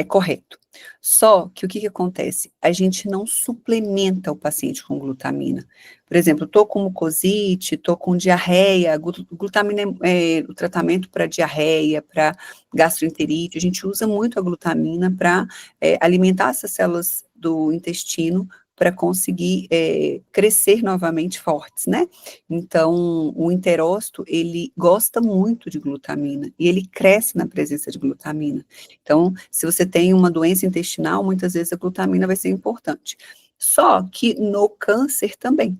é correto. Só que o que acontece? A gente não suplementa o paciente com glutamina. Por exemplo, estou com mucosite, estou com diarreia, glutamina é o tratamento para diarreia, para gastroenterite, a gente usa muito a glutamina para alimentar essas células do intestino para conseguir crescer novamente fortes, né? Então, o enterócito, ele gosta muito de glutamina, e ele cresce na presença de glutamina. Então, se você tem uma doença intestinal, muitas vezes a glutamina vai ser importante. Só que no câncer também.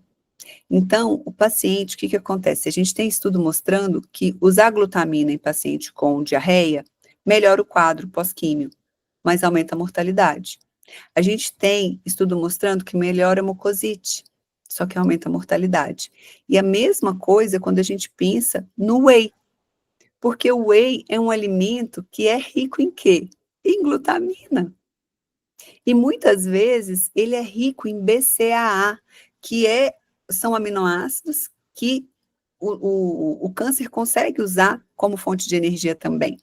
Então, o paciente, o que acontece? A gente tem estudo mostrando que usar glutamina em paciente com diarreia melhora o quadro pós-químio, mas aumenta a mortalidade. A gente tem estudo mostrando que melhora a mucosite, só que aumenta a mortalidade. E a mesma coisa quando a gente pensa no whey, porque o whey é um alimento que é rico em quê? Em glutamina. E muitas vezes ele é rico em BCAA, que são aminoácidos que o câncer consegue usar como fonte de energia também.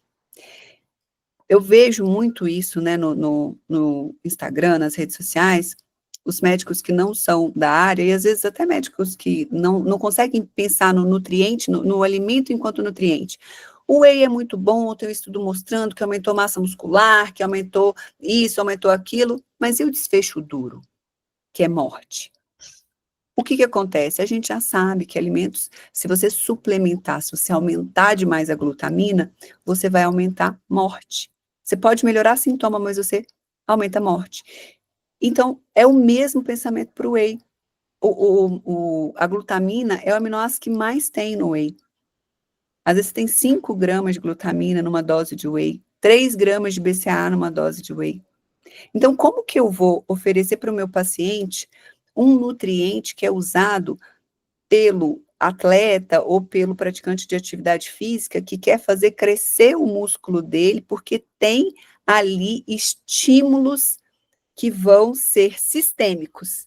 Eu vejo muito isso, né, no Instagram, nas redes sociais, os médicos que não são da área, e às vezes até médicos que não conseguem pensar no nutriente, no alimento enquanto nutriente. O whey é muito bom, tem um estudo mostrando que aumentou massa muscular, que aumentou isso, aumentou aquilo, mas e o desfecho duro, que é morte? O que acontece? A gente já sabe que alimentos, se você suplementar, se você aumentar demais a glutamina, você vai aumentar morte. Você pode melhorar sintoma, mas você aumenta a morte. Então, é o mesmo pensamento para o whey. A glutamina é o aminoácido que mais tem no whey. Às vezes tem 5 gramas de glutamina numa dose de whey, 3 gramas de BCAA numa dose de whey. Então, como que eu vou oferecer para o meu paciente um nutriente que é usado pelo atleta ou pelo praticante de atividade física que quer fazer crescer o músculo dele, porque tem ali estímulos que vão ser sistêmicos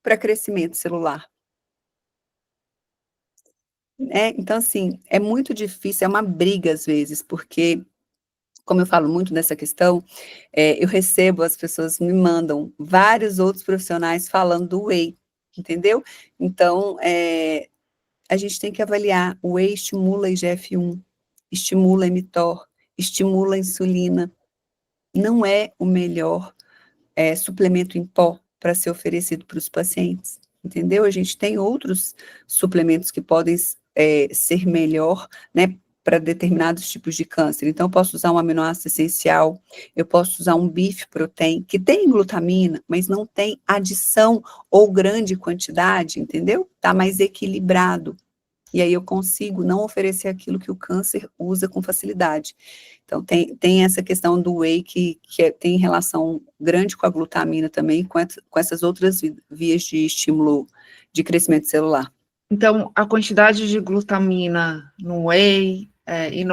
para crescimento celular? Então, assim, é muito difícil, é uma briga às vezes, porque, como eu falo muito nessa questão, eu recebo, as pessoas me mandam vários outros profissionais falando do whey, entendeu? Então, a gente tem que avaliar, o whey estimula IGF-1, estimula mTOR, estimula a insulina, não é o melhor suplemento em pó para ser oferecido para os pacientes, entendeu? A gente tem outros suplementos que podem ser melhor, né, para determinados tipos de câncer. Então, eu posso usar um aminoácido essencial, eu posso usar um beef protein, que tem glutamina, mas não tem adição ou grande quantidade, entendeu? Tá mais equilibrado. E aí eu consigo não oferecer aquilo que o câncer usa com facilidade. Então, tem essa questão do whey que tem relação grande com a glutamina também, com essas outras vias de estímulo de crescimento celular. Então, a quantidade de glutamina no whey,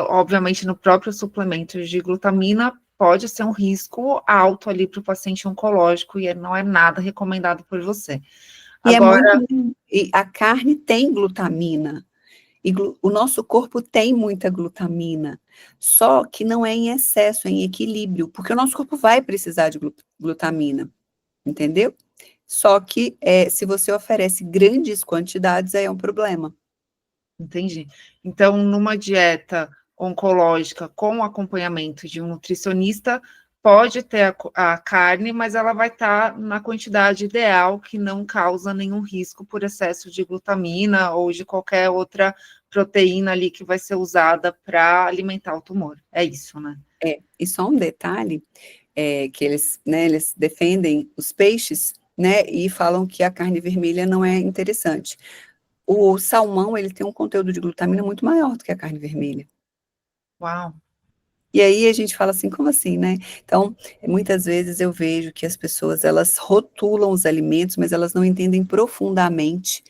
obviamente no próprio suplemento de glutamina, pode ser um risco alto ali para o paciente oncológico e não é nada recomendado por você. Agora, e a carne tem glutamina. E o nosso corpo tem muita glutamina, só que não é em excesso, é em equilíbrio, porque o nosso corpo vai precisar de glutamina, entendeu? Só que se você oferece grandes quantidades, aí é um problema. Entendi. Então, numa dieta oncológica com acompanhamento de um nutricionista, pode ter a carne, mas ela vai estar na quantidade ideal que não causa nenhum risco por excesso de glutamina ou de qualquer outra proteína ali que vai ser usada para alimentar o tumor. É isso, né? E só um detalhe, que eles defendem os peixes, né, e falam que a carne vermelha não é interessante. O salmão, ele tem um conteúdo de glutamina muito maior do que a carne vermelha. Uau! E aí a gente fala assim, como assim, né? Então, muitas vezes eu vejo que as pessoas, elas rotulam os alimentos, mas elas não entendem profundamente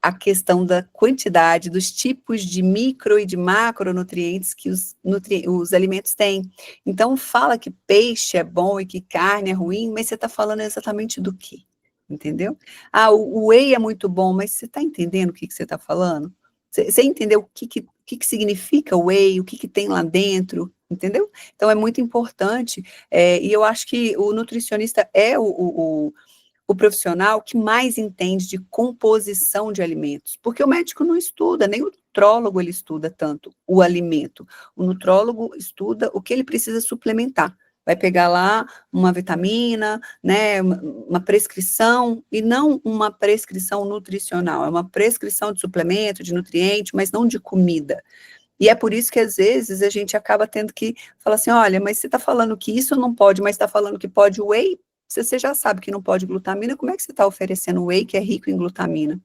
a questão da quantidade, dos tipos de micro e de macronutrientes que os alimentos têm. Então, fala que peixe é bom e que carne é ruim, mas você está falando exatamente do quê? Entendeu? O whey é muito bom, mas você está entendendo o que você está falando? Você entendeu o que significa whey, o que tem lá dentro? entendeu? Então, é muito importante, e eu acho que o nutricionista é o profissional que mais entende de composição de alimentos, porque o médico não estuda, nem o nutrólogo ele estuda tanto o alimento. O nutrólogo estuda o que ele precisa suplementar. Vai pegar lá uma vitamina, né, uma prescrição, e não uma prescrição nutricional, é uma prescrição de suplemento, de nutriente, mas não de comida. E é por isso que, às vezes, a gente acaba tendo que falar assim, olha, mas você está falando que isso não pode, mas está falando que pode whey? Se você já sabe que não pode glutamina, como é que você está oferecendo whey que é rico em glutamina?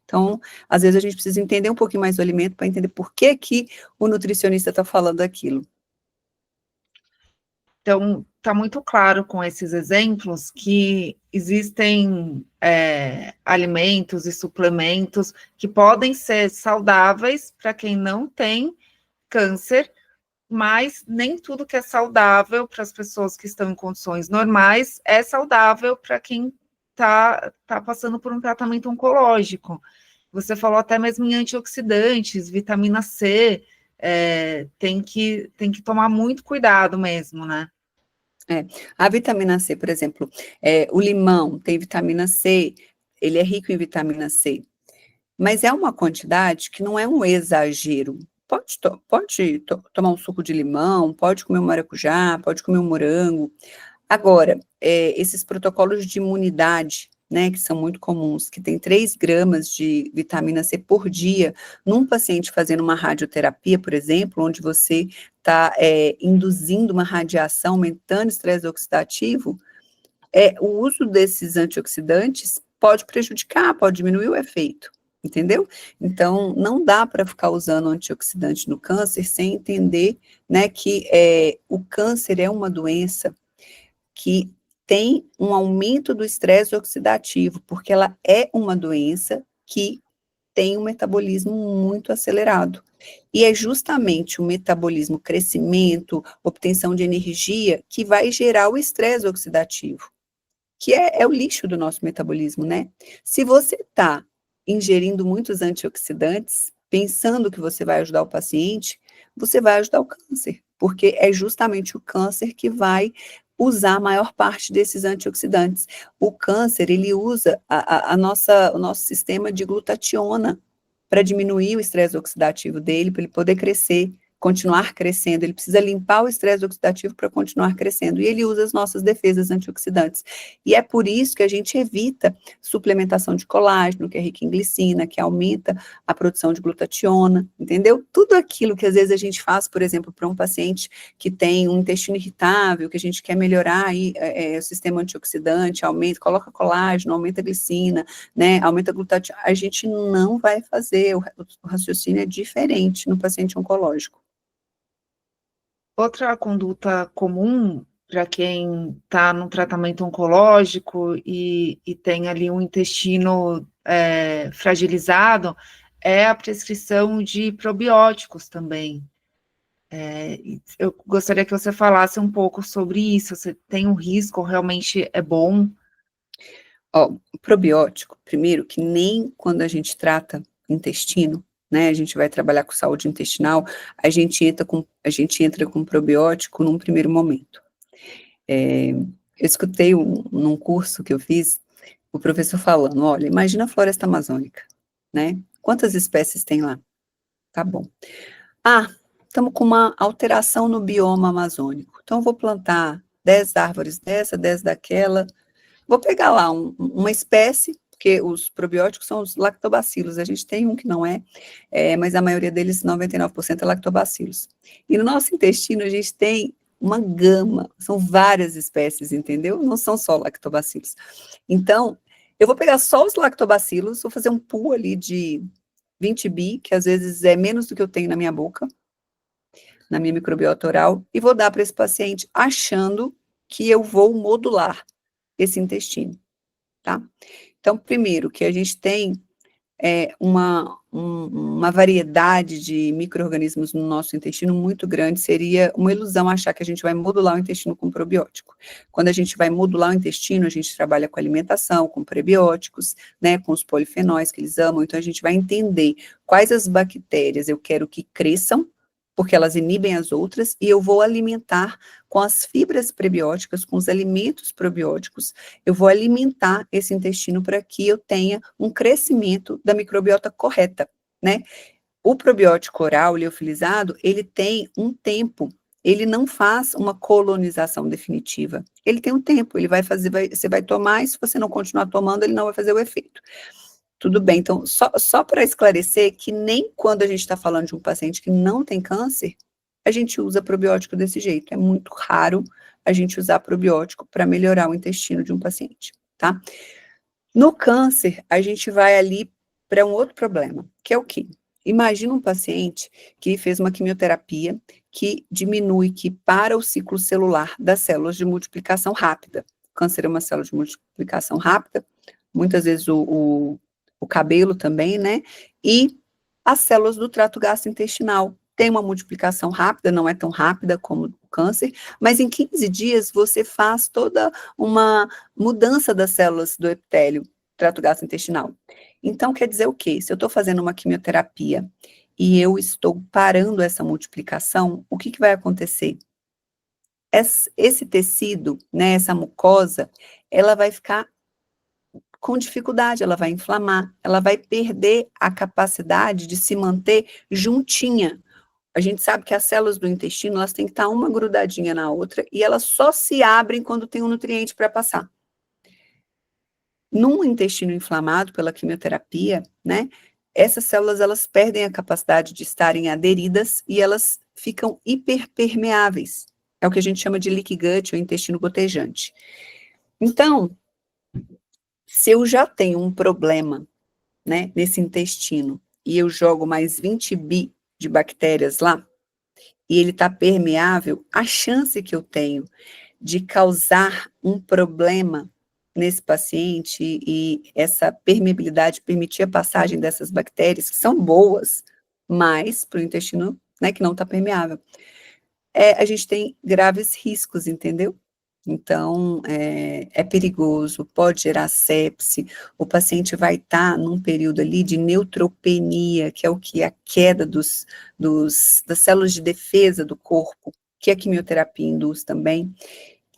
Então, às vezes a gente precisa entender um pouquinho mais do alimento para entender por que que o nutricionista está falando aquilo. Então, está muito claro com esses exemplos que existem alimentos e suplementos que podem ser saudáveis para quem não tem câncer, mas nem tudo que é saudável para as pessoas que estão em condições normais é saudável para quem está passando por um tratamento oncológico. Você falou até mesmo em antioxidantes, vitamina C, tem que tomar muito cuidado mesmo, né? A vitamina C, por exemplo, o limão tem vitamina C, ele é rico em vitamina C, mas é uma quantidade que não é um exagero. Pode tomar um suco de limão, pode comer um maracujá, pode comer um morango. Agora, esses protocolos de imunidade, né, que são muito comuns, que tem 3 gramas de vitamina C por dia, num paciente fazendo uma radioterapia, por exemplo, onde você está induzindo uma radiação, aumentando o estresse oxidativo, o uso desses antioxidantes pode prejudicar, pode diminuir o efeito, entendeu? Então, não dá para ficar usando antioxidante no câncer sem entender, né, que o câncer é uma doença que tem um aumento do estresse oxidativo, porque ela é uma doença que tem um metabolismo muito acelerado. E é justamente o metabolismo, crescimento, obtenção de energia, que vai gerar o estresse oxidativo, que é o lixo do nosso metabolismo, né? Se você está ingerindo muitos antioxidantes, pensando que você vai ajudar o paciente, você vai ajudar o câncer, porque é justamente o câncer que vai usar a maior parte desses antioxidantes. O câncer, ele usa o nosso sistema de glutationa para diminuir o estresse oxidativo dele, para ele poder crescer, continuar crescendo. Ele precisa limpar o estresse oxidativo para continuar crescendo. E ele usa as nossas defesas antioxidantes. E é por isso que a gente evita suplementação de colágeno, que é rica em glicina, que aumenta a produção de glutationa, entendeu? Tudo aquilo que às vezes a gente faz, por exemplo, para um paciente que tem um intestino irritável, que a gente quer melhorar aí, o sistema antioxidante, coloca colágeno, aumenta a glicina, né, aumenta a glutationa, a gente não vai fazer, o raciocínio é diferente no paciente oncológico. Outra conduta comum para quem está no tratamento oncológico e tem ali um intestino fragilizado é a prescrição de probióticos também. Eu gostaria que você falasse um pouco sobre isso. Você tem um risco, realmente é bom? O probiótico, primeiro, que nem quando a gente trata intestino, né, a gente vai trabalhar com saúde intestinal, a gente entra com probiótico num primeiro momento. Eu escutei num curso que eu fiz, o professor falando, olha, imagina a floresta amazônica, né, quantas espécies tem lá? Tá bom. Estamos com uma alteração no bioma amazônico, então eu vou plantar 10 árvores dessa, 10 daquela, vou pegar lá uma espécie, porque os probióticos são os lactobacilos, a gente tem um que não mas a maioria deles, 99% é lactobacilos. E no nosso intestino a gente tem uma gama, são várias espécies, entendeu? Não são só lactobacilos. Então, eu vou pegar só os lactobacilos, vou fazer um pool ali de 20 bi, que às vezes é menos do que eu tenho na minha boca, na minha microbiota oral, e vou dar para esse paciente achando que eu vou modular esse intestino, tá? Então, primeiro, que a gente tem uma variedade de micro-organismos no nosso intestino muito grande, seria uma ilusão achar que a gente vai modular o intestino com probiótico. Quando a gente vai modular o intestino, a gente trabalha com alimentação, com prebióticos, né, com os polifenóis que eles amam, então a gente vai entender quais as bactérias eu quero que cresçam, porque elas inibem as outras, e eu vou alimentar com as fibras prebióticas, com os alimentos probióticos, eu vou alimentar esse intestino para que eu tenha um crescimento da microbiota correta, né? O probiótico oral liofilizado, ele tem um tempo, ele não faz uma colonização definitiva, ele tem um tempo, ele vai fazer, você vai tomar, e se você não continuar tomando, ele não vai fazer o efeito. Tudo bem, então, só para esclarecer que nem quando a gente está falando de um paciente que não tem câncer, a gente usa probiótico desse jeito. É muito raro a gente usar probiótico para melhorar o intestino de um paciente, tá? No câncer, a gente vai ali para um outro problema, que é o quê? Imagina um paciente que fez uma quimioterapia que diminui, que para o ciclo celular das células de multiplicação rápida. O câncer é uma célula de multiplicação rápida, muitas vezes o cabelo também, né? E as células do trato gastrointestinal têm uma multiplicação rápida, não é tão rápida como o câncer, mas em 15 dias você faz toda uma mudança das células do epitélio, trato gastrointestinal. Então, quer dizer o quê? Se eu estou fazendo uma quimioterapia e eu estou parando essa multiplicação, o que vai acontecer? Esse tecido, né, essa mucosa, ela vai ficar com dificuldade, ela vai inflamar, ela vai perder a capacidade de se manter juntinha. A gente sabe que as células do intestino, elas têm que estar uma grudadinha na outra e elas só se abrem quando tem um nutriente para passar. Num intestino inflamado pela quimioterapia, né, essas células, elas perdem a capacidade de estarem aderidas e elas ficam hiperpermeáveis. É o que a gente chama de leaky gut, ou intestino gotejante. Então, se eu já tenho um problema, né, nesse intestino, e eu jogo mais 20 bi de bactérias lá, e ele está permeável, a chance que eu tenho de causar um problema nesse paciente e essa permeabilidade permitir a passagem dessas bactérias, que são boas, mas para o intestino, né, que não está permeável, a gente tem graves riscos, entendeu? Então, é perigoso, pode gerar sepse, o paciente vai estar num período ali de neutropenia, que é o que? A queda das células de defesa do corpo, que a quimioterapia induz também.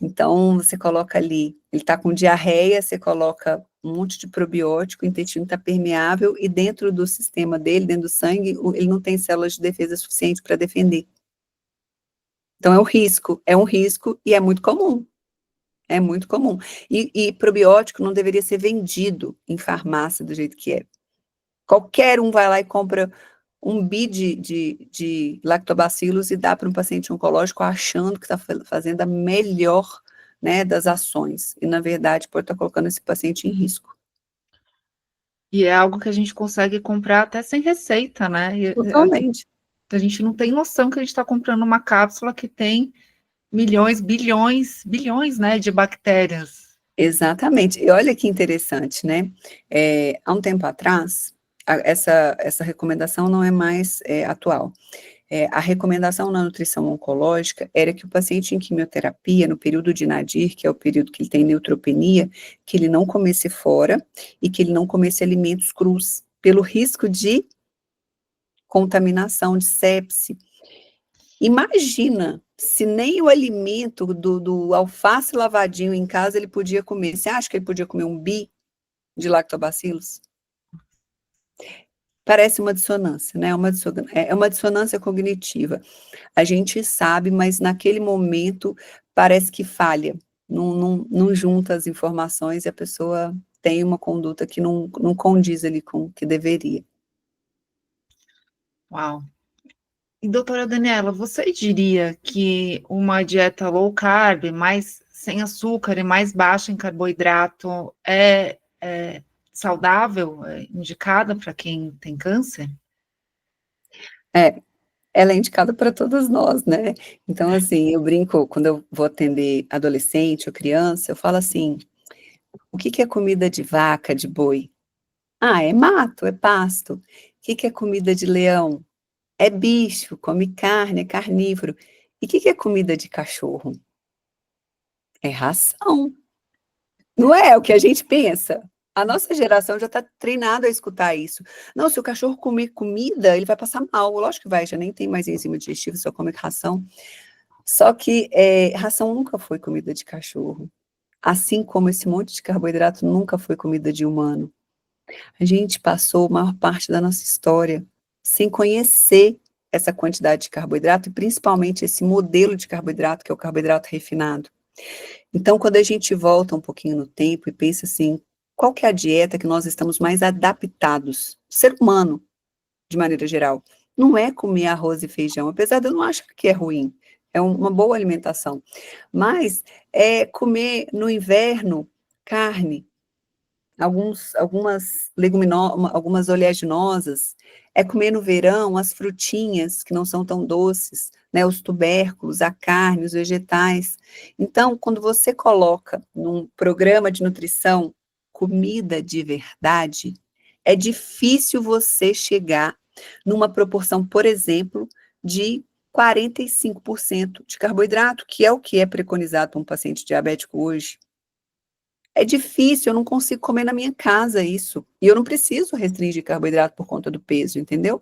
Então, você coloca ali, ele está com diarreia, você coloca um monte de probiótico, o intestino está permeável, e dentro do sistema dele, dentro do sangue, ele não tem células de defesa suficientes para defender. Então, é um risco e é muito comum. É muito comum. E probiótico não deveria ser vendido em farmácia do jeito que é. Qualquer um vai lá e compra um bi de lactobacilos e dá para um paciente oncológico achando que está fazendo a melhor, né, das ações. E, na verdade, pode estar colocando esse paciente em risco. E é algo que a gente consegue comprar até sem receita, né? Totalmente. A gente não tem noção que a gente está comprando uma cápsula que tem milhões, bilhões, né, de bactérias. Exatamente. E olha que interessante, né? Há um tempo atrás, essa recomendação não é mais atual. A recomendação na nutrição oncológica era que o paciente em quimioterapia, no período de nadir, que é o período que ele tem neutropenia, que ele não comesse fora e que ele não comesse alimentos crus, pelo risco de contaminação, de sepse. Imagina se nem o alimento do alface lavadinho em casa ele podia comer. Você acha que ele podia comer um bi de lactobacilos? Parece uma dissonância, né? É uma dissonância cognitiva. A gente sabe, mas naquele momento parece que falha. Não junta as informações e a pessoa tem uma conduta que não condiz ali com o que deveria. Uau! E, doutora Daniela, você diria que uma dieta low carb, mais sem açúcar e mais baixa em carboidrato é saudável, indicada para quem tem câncer? Ela é indicada para todas nós, né? Então, assim, eu brinco, quando eu vou atender adolescente ou criança, eu falo assim, o que é comida de vaca, de boi? Ah, é mato, é pasto. O que é comida de leão? É bicho, come carne, é carnívoro. E o que é comida de cachorro? É ração. Não é o que a gente pensa? A nossa geração já está treinada a escutar isso. Não, se o cachorro comer comida, ele vai passar mal. Lógico que vai, já nem tem mais enzima digestiva, só come ração. Só que ração nunca foi comida de cachorro. Assim como esse monte de carboidrato nunca foi comida de humano. A gente passou a maior parte da nossa história sem conhecer essa quantidade de carboidrato e principalmente esse modelo de carboidrato, que é o carboidrato refinado. Então, quando a gente volta um pouquinho no tempo e pensa assim, qual que é a dieta que nós estamos mais adaptados? O ser humano, de maneira geral, não é comer arroz e feijão, apesar de eu não achar que é ruim, é uma boa alimentação, mas é comer no inverno carne, algumas leguminosas, algumas oleaginosas, é comer no verão as frutinhas que não são tão doces, né, os tubérculos, a carne, os vegetais. Então, quando você coloca num programa de nutrição comida de verdade, é difícil você chegar numa proporção, por exemplo, de 45% de carboidrato, que é o que é preconizado para um paciente diabético hoje. É difícil, eu não consigo comer na minha casa isso. E eu não preciso restringir carboidrato por conta do peso, entendeu?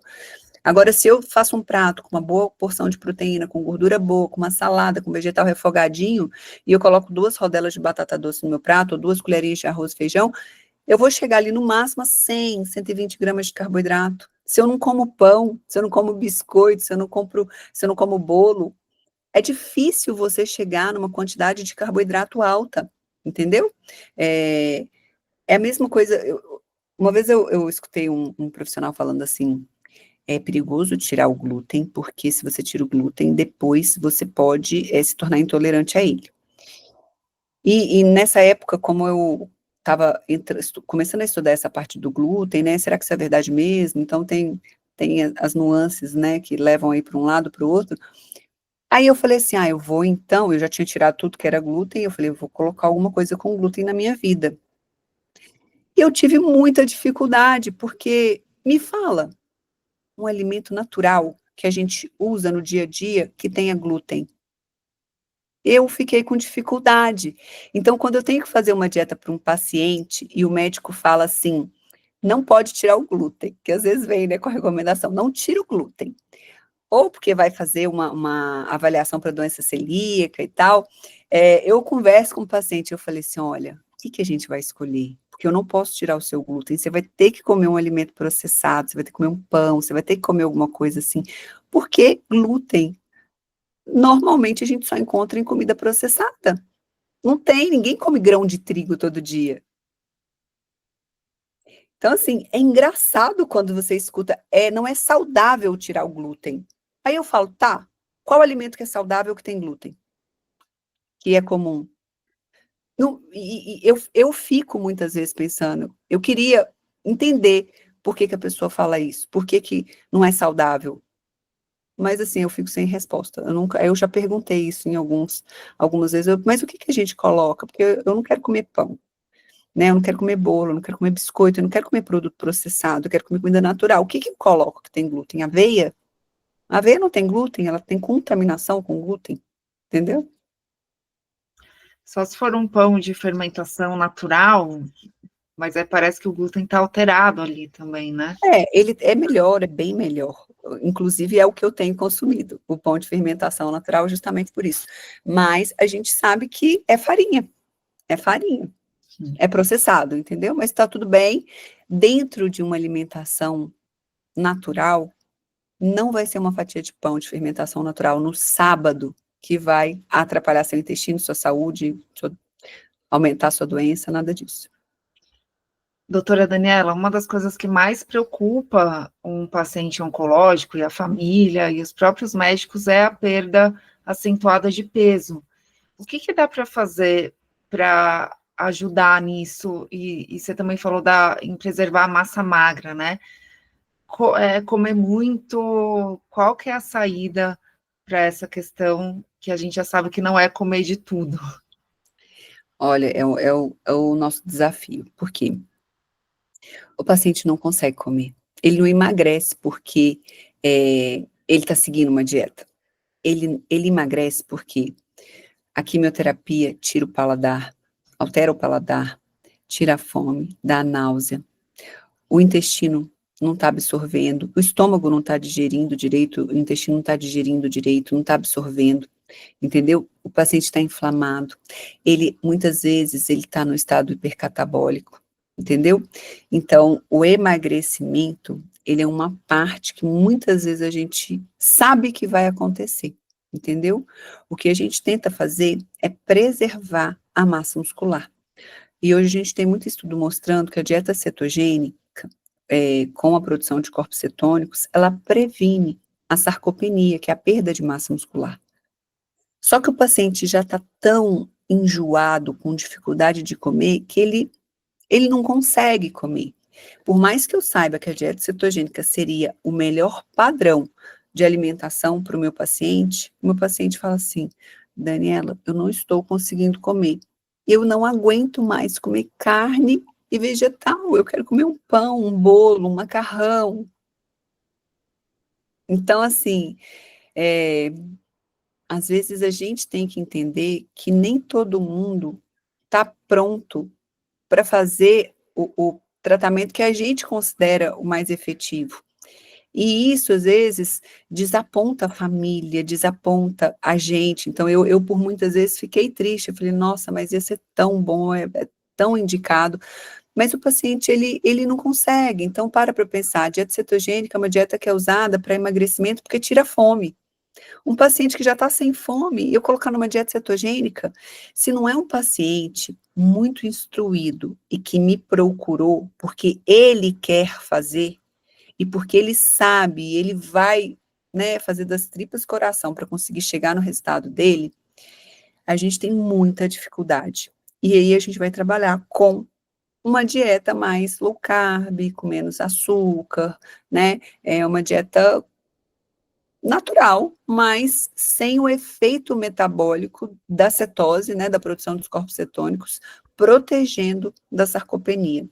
Agora, se eu faço um prato com uma boa porção de proteína, com gordura boa, com uma salada, com vegetal refogadinho, e eu coloco 2 rodelas de batata doce no meu prato, ou 2 colherinhas de arroz e feijão, eu vou chegar ali no máximo a 100, 120 gramas de carboidrato. Se eu não como pão, se eu não como biscoito, se eu não como bolo, é difícil você chegar numa quantidade de carboidrato alta, entendeu? É, é a mesma coisa, uma vez eu escutei um profissional falando assim, é perigoso tirar o glúten, porque se você tira o glúten, depois você pode se tornar intolerante a ele. E nessa época, como eu estava começando a estudar essa parte do glúten, né, será que isso é verdade mesmo? Então tem as nuances, né, que levam aí para um lado, para o outro. Aí eu falei assim, eu vou então, eu já tinha tirado tudo que era glúten, eu falei, eu vou colocar alguma coisa com glúten na minha vida. E eu tive muita dificuldade, porque, me fala, um alimento natural que a gente usa no dia a dia que tenha glúten. Eu fiquei com dificuldade. Então, quando eu tenho que fazer uma dieta para um paciente e o médico fala assim, não pode tirar o glúten, que às vezes vem, né, com a recomendação, não tira o glúten. Ou porque vai fazer uma avaliação para doença celíaca e tal, eu converso com o paciente, eu falei assim, olha, o que a gente vai escolher? Porque eu não posso tirar o seu glúten, você vai ter que comer um alimento processado, você vai ter que comer um pão, você vai ter que comer alguma coisa assim, porque glúten, normalmente a gente só encontra em comida processada. Não tem, ninguém come grão de trigo todo dia. Então, assim, é engraçado quando você escuta, não é saudável tirar o glúten. Aí eu falo, tá, qual alimento que é saudável que tem glúten? Que é comum? Não, eu fico muitas vezes pensando, eu queria entender por que a pessoa fala isso, por que não é saudável. Mas assim, eu fico sem resposta. Eu já perguntei isso em algumas vezes, mas o que a gente coloca? Porque eu não quero comer pão, né? Eu não quero comer bolo, eu não quero comer biscoito, eu não quero comer produto processado, eu quero comer comida natural. O que eu coloco que tem glúten? Aveia? A aveia não tem glúten, ela tem contaminação com glúten, entendeu? Só se for um pão de fermentação natural, mas aí parece que o glúten está alterado ali também, né? Ele é melhor, é bem melhor. Inclusive é o que eu tenho consumido, o pão de fermentação natural, justamente por isso. Mas a gente sabe que é farinha, é processado, entendeu? Mas está tudo bem. Dentro de uma alimentação natural, não vai ser uma fatia de pão de fermentação natural no sábado que vai atrapalhar seu intestino, sua saúde, aumentar sua doença, nada disso. Doutora Daniela, uma das coisas que mais preocupa um paciente oncológico e a família e os próprios médicos é a perda acentuada de peso. O que dá para fazer para ajudar nisso? E você também falou em preservar a massa magra, né? Comer muito, qual que é a saída para essa questão que a gente já sabe que não é comer de tudo? Olha, é o nosso desafio. Por quê? O paciente não consegue comer. Ele não emagrece porque ele está seguindo uma dieta. Ele emagrece porque a quimioterapia tira o paladar, altera o paladar, tira a fome, dá náusea, o intestino não está absorvendo, o estômago não está digerindo direito, o intestino não está digerindo direito, não está absorvendo, entendeu? O paciente está inflamado, muitas vezes, ele está no estado hipercatabólico, entendeu? Então, o emagrecimento, ele é uma parte que muitas vezes a gente sabe que vai acontecer, entendeu? O que a gente tenta fazer é preservar a massa muscular. E hoje a gente tem muito estudo mostrando que a dieta cetogênica, com a produção de corpos cetônicos, ela previne a sarcopenia, que é a perda de massa muscular. Só que o paciente já está tão enjoado, com dificuldade de comer, que ele não consegue comer. Por mais que eu saiba que a dieta cetogênica seria o melhor padrão de alimentação para o meu paciente fala assim, Daniela, eu não estou conseguindo comer. Eu não aguento mais comer carne e vegetal. Eu quero comer um pão, um bolo, um macarrão. Então, assim, às vezes a gente tem que entender que nem todo mundo está pronto para fazer o tratamento que a gente considera o mais efetivo. E isso, às vezes, desaponta a família, desaponta a gente. Então, eu por muitas vezes fiquei triste. Eu falei, nossa, mas ia ser tão bom, é tão indicado. Mas o paciente, ele não consegue. Então, para pensar, a dieta cetogênica é uma dieta que é usada para emagrecimento porque tira fome. Um paciente que já está sem fome, eu colocar numa dieta cetogênica, se não é um paciente muito instruído e que me procurou porque ele quer fazer, e porque ele sabe, ele vai, né, fazer das tripas coração para conseguir chegar no resultado dele, a gente tem muita dificuldade. E aí a gente vai trabalhar com uma dieta mais low carb, com menos açúcar, né? É uma dieta natural, mas sem o efeito metabólico da cetose, né, da produção dos corpos cetônicos, protegendo da sarcopenia.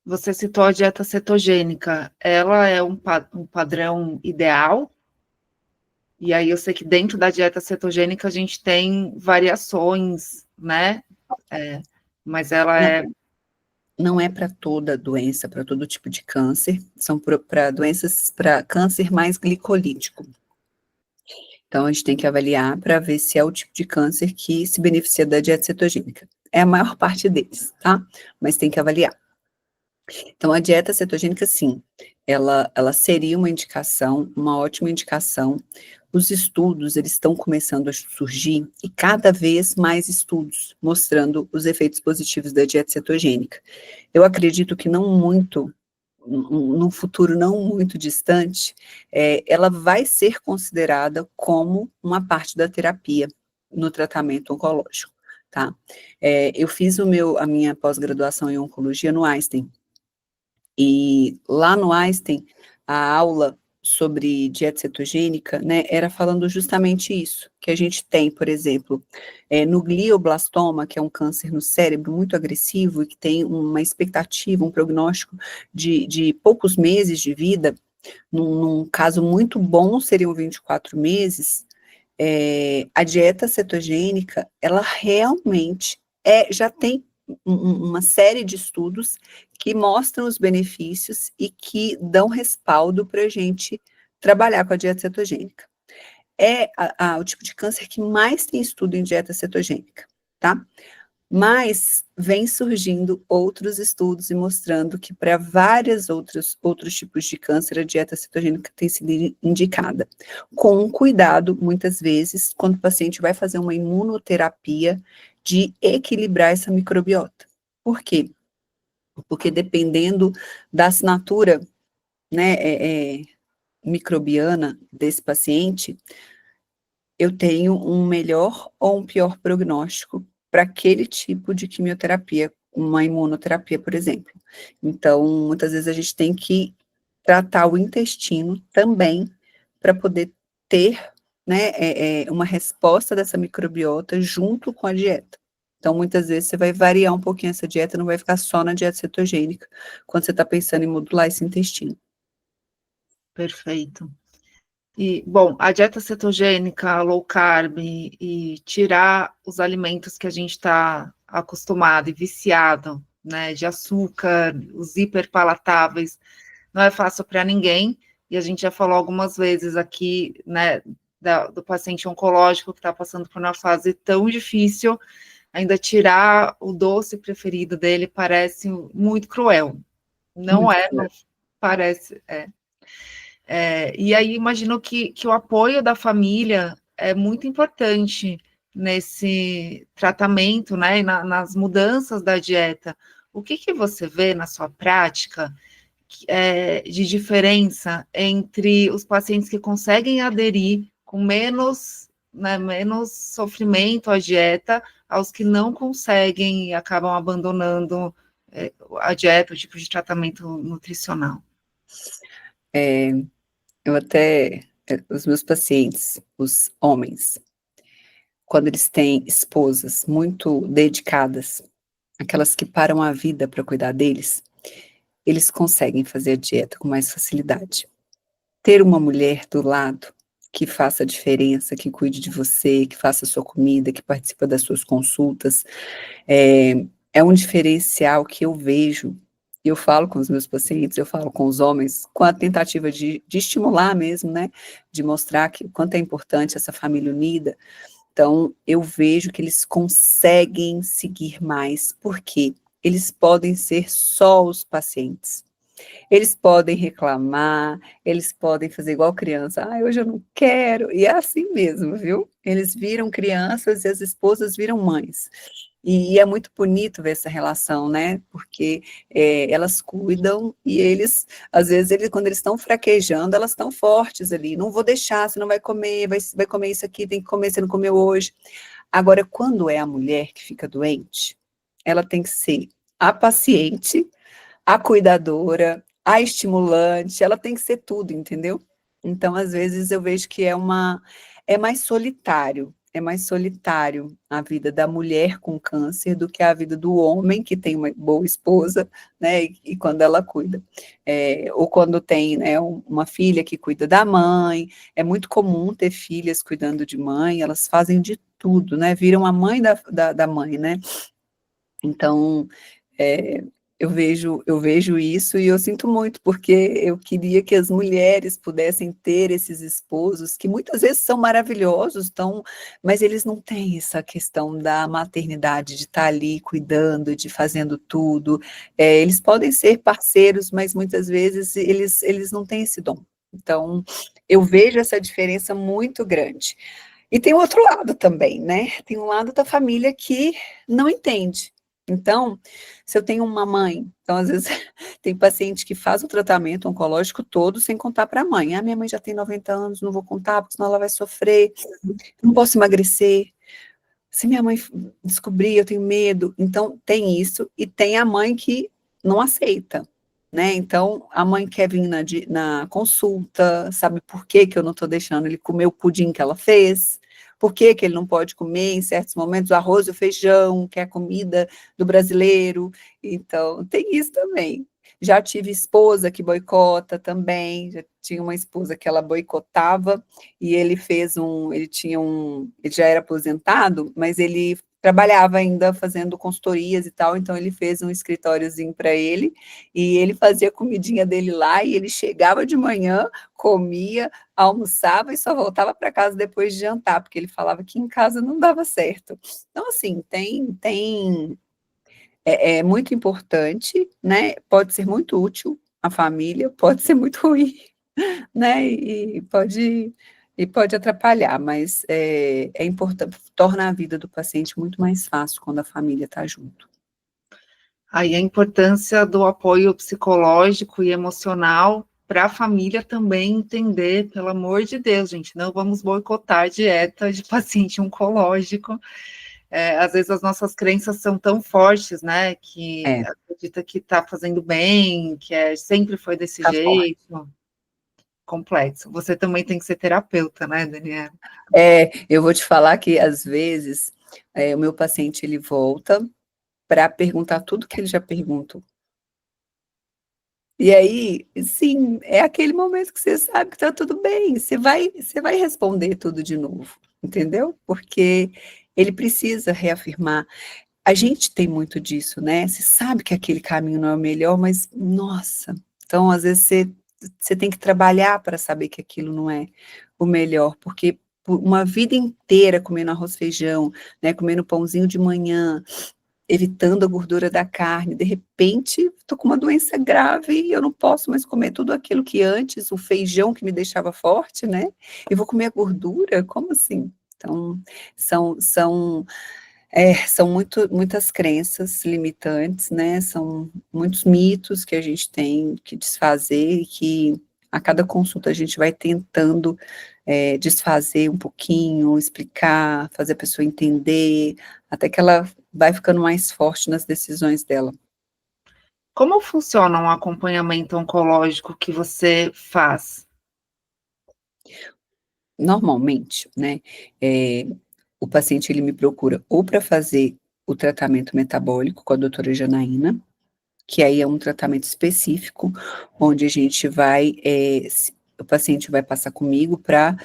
Você citou a dieta cetogênica, ela é um padrão ideal? E aí eu sei que dentro da dieta cetogênica a gente tem variações, né? Mas ela Não é para toda doença, para todo tipo de câncer, são para doenças, para câncer mais glicolítico. Então, a gente tem que avaliar para ver se é o tipo de câncer que se beneficia da dieta cetogênica. É a maior parte deles, tá? Mas tem que avaliar. Então, a dieta cetogênica, sim, ela seria uma indicação, uma ótima indicação. Os estudos, eles estão começando a surgir, e cada vez mais estudos mostrando os efeitos positivos da dieta cetogênica. Eu acredito que não muito, num futuro não muito distante, ela vai ser considerada como uma parte da terapia no tratamento oncológico, tá? Eu fiz a minha pós-graduação em oncologia no Einstein, e lá no Einstein, a aula sobre dieta cetogênica, né, era falando justamente isso, que a gente tem, por exemplo, no glioblastoma, que é um câncer no cérebro muito agressivo e que tem uma expectativa, um prognóstico de poucos meses de vida, num caso muito bom seriam 24 meses, a dieta cetogênica, ela realmente já tem uma série de estudos que mostram os benefícios e que dão respaldo para a gente trabalhar com a dieta cetogênica. É o tipo de câncer que mais tem estudo em dieta cetogênica, tá? Mas vem surgindo outros estudos e mostrando que para outros tipos de câncer, a dieta cetogênica tem sido indicada. Com cuidado, muitas vezes, quando o paciente vai fazer uma imunoterapia, de equilibrar essa microbiota. Por quê? Porque dependendo da assinatura, né, microbiana desse paciente, eu tenho um melhor ou um pior prognóstico para aquele tipo de quimioterapia, uma imunoterapia, por exemplo. Então, muitas vezes a gente tem que tratar o intestino também para poder ter, né, uma resposta dessa microbiota junto com a dieta. Então, muitas vezes você vai variar um pouquinho essa dieta, não vai ficar só na dieta cetogênica, quando você está pensando em modular esse intestino. perfeito. E, bom, a dieta cetogênica, low carb e tirar os alimentos que a gente está acostumado e viciado, né, de açúcar, os hiperpalatáveis, não é fácil para ninguém, e a gente já falou algumas vezes aqui, né, do paciente oncológico que está passando por uma fase tão difícil, ainda tirar o doce preferido dele parece muito cruel. Não Muito é, bom. não parece, e aí imagino que o apoio da família é muito importante nesse tratamento, né, e nas mudanças da dieta. O que você vê na sua prática de diferença entre os pacientes que conseguem aderir com menos, né, menos sofrimento à dieta, aos que não conseguem e acabam abandonando a dieta, o tipo de tratamento nutricional? É, eu até, os meus pacientes, os homens, quando eles têm esposas muito dedicadas, aquelas que param a vida para cuidar deles, eles conseguem fazer a dieta com mais facilidade. Ter uma mulher do lado que faça a diferença, que cuide de você, que faça a sua comida, que participa das suas consultas, é um diferencial que eu vejo. Eu falo com os meus pacientes, eu falo com os homens, com a tentativa de estimular mesmo, né? De mostrar que quanto é importante essa família unida. Então, eu vejo que eles conseguem seguir mais, porque eles podem ser só os pacientes. Eles podem reclamar, eles podem fazer igual criança, hoje eu não quero, e é assim mesmo, viu? Eles viram crianças e as esposas viram mães. E é muito bonito ver essa relação, né? Porque elas cuidam e eles, às vezes, quando eles estão fraquejando, elas estão fortes ali. Não vou deixar, você não vai comer, vai comer isso aqui, tem que comer, você não comeu hoje. Agora, quando é a mulher que fica doente, ela tem que ser a paciente, a cuidadora, a estimulante, ela tem que ser tudo, entendeu? Então, às vezes, eu vejo que é mais solitário a vida da mulher com câncer do que a vida do homem que tem uma boa esposa, né, e quando ela cuida. Ou quando tem, né, uma filha que cuida da mãe, é muito comum ter filhas cuidando de mãe, elas fazem de tudo, né, viram a mãe da mãe, né, então, é, eu vejo isso e eu sinto muito, porque eu queria que as mulheres pudessem ter esses esposos, que muitas vezes são maravilhosos, mas eles não têm essa questão da maternidade, de estar ali cuidando, de fazendo tudo. Eles podem ser parceiros, mas muitas vezes eles não têm esse dom. Então, eu vejo essa diferença muito grande. E tem o outro lado também, né? Tem um lado da família que não entende. Então, se eu tenho uma mãe, então às vezes tem paciente que faz o tratamento oncológico todo sem contar para a mãe. Minha mãe já tem 90 anos, não vou contar, porque senão ela vai sofrer, não posso emagrecer. Se minha mãe descobrir, eu tenho medo. Então, tem isso, e tem a mãe que não aceita, né? Então, a mãe quer vir na consulta, sabe por que que eu não estou deixando ele comer o pudim que ela fez? Por que que ele não pode comer em certos momentos o arroz e o feijão, que é a comida do brasileiro? Então, tem isso também. Já tive esposa que boicota também, já tinha uma esposa que ela boicotava, e ele já era aposentado, mas ele trabalhava ainda fazendo consultorias e tal, então ele fez um escritóriozinho para ele, e ele fazia a comidinha dele lá, e ele chegava de manhã, comia, almoçava e só voltava para casa depois de jantar, porque ele falava que em casa não dava certo. Então, assim, é muito importante, né? Pode ser muito útil à família, pode ser muito ruim, né? E pode atrapalhar, mas é importante, torna a vida do paciente muito mais fácil quando a família está junto. Aí a importância do apoio psicológico e emocional para a família também entender, pelo amor de Deus, gente, não vamos boicotar a dieta de paciente oncológico. Às vezes as nossas crenças são tão fortes, né, que É, acredita que está fazendo bem, que sempre foi desse tá forte. jeito. Complexo. Você também tem que ser terapeuta, né, Daniela? Eu vou te falar que, às vezes, o meu paciente, ele volta para perguntar tudo que ele já perguntou. E aí, sim, é aquele momento que você sabe que tá tudo bem, você vai responder tudo de novo, entendeu? Porque ele precisa reafirmar. A gente tem muito disso, né? Você sabe que aquele caminho não é o melhor, mas nossa, então às vezes você tem que trabalhar para saber que aquilo não é o melhor, porque por uma vida inteira comendo arroz, feijão, né, comendo pãozinho de manhã, evitando a gordura da carne, de repente estou com uma doença grave e eu não posso mais comer tudo aquilo que antes, o feijão que me deixava forte, né? E vou comer a gordura? Como assim? Então, são muitas crenças limitantes, né? São muitos mitos que a gente tem que desfazer e que a cada consulta a gente vai tentando desfazer um pouquinho, explicar, fazer a pessoa entender, até que ela vai ficando mais forte nas decisões dela. Como funciona um acompanhamento oncológico que você faz? Normalmente, né, o paciente ele me procura ou para fazer o tratamento metabólico com a doutora Janaína, que aí é um tratamento específico, onde a gente vai, o paciente vai passar comigo para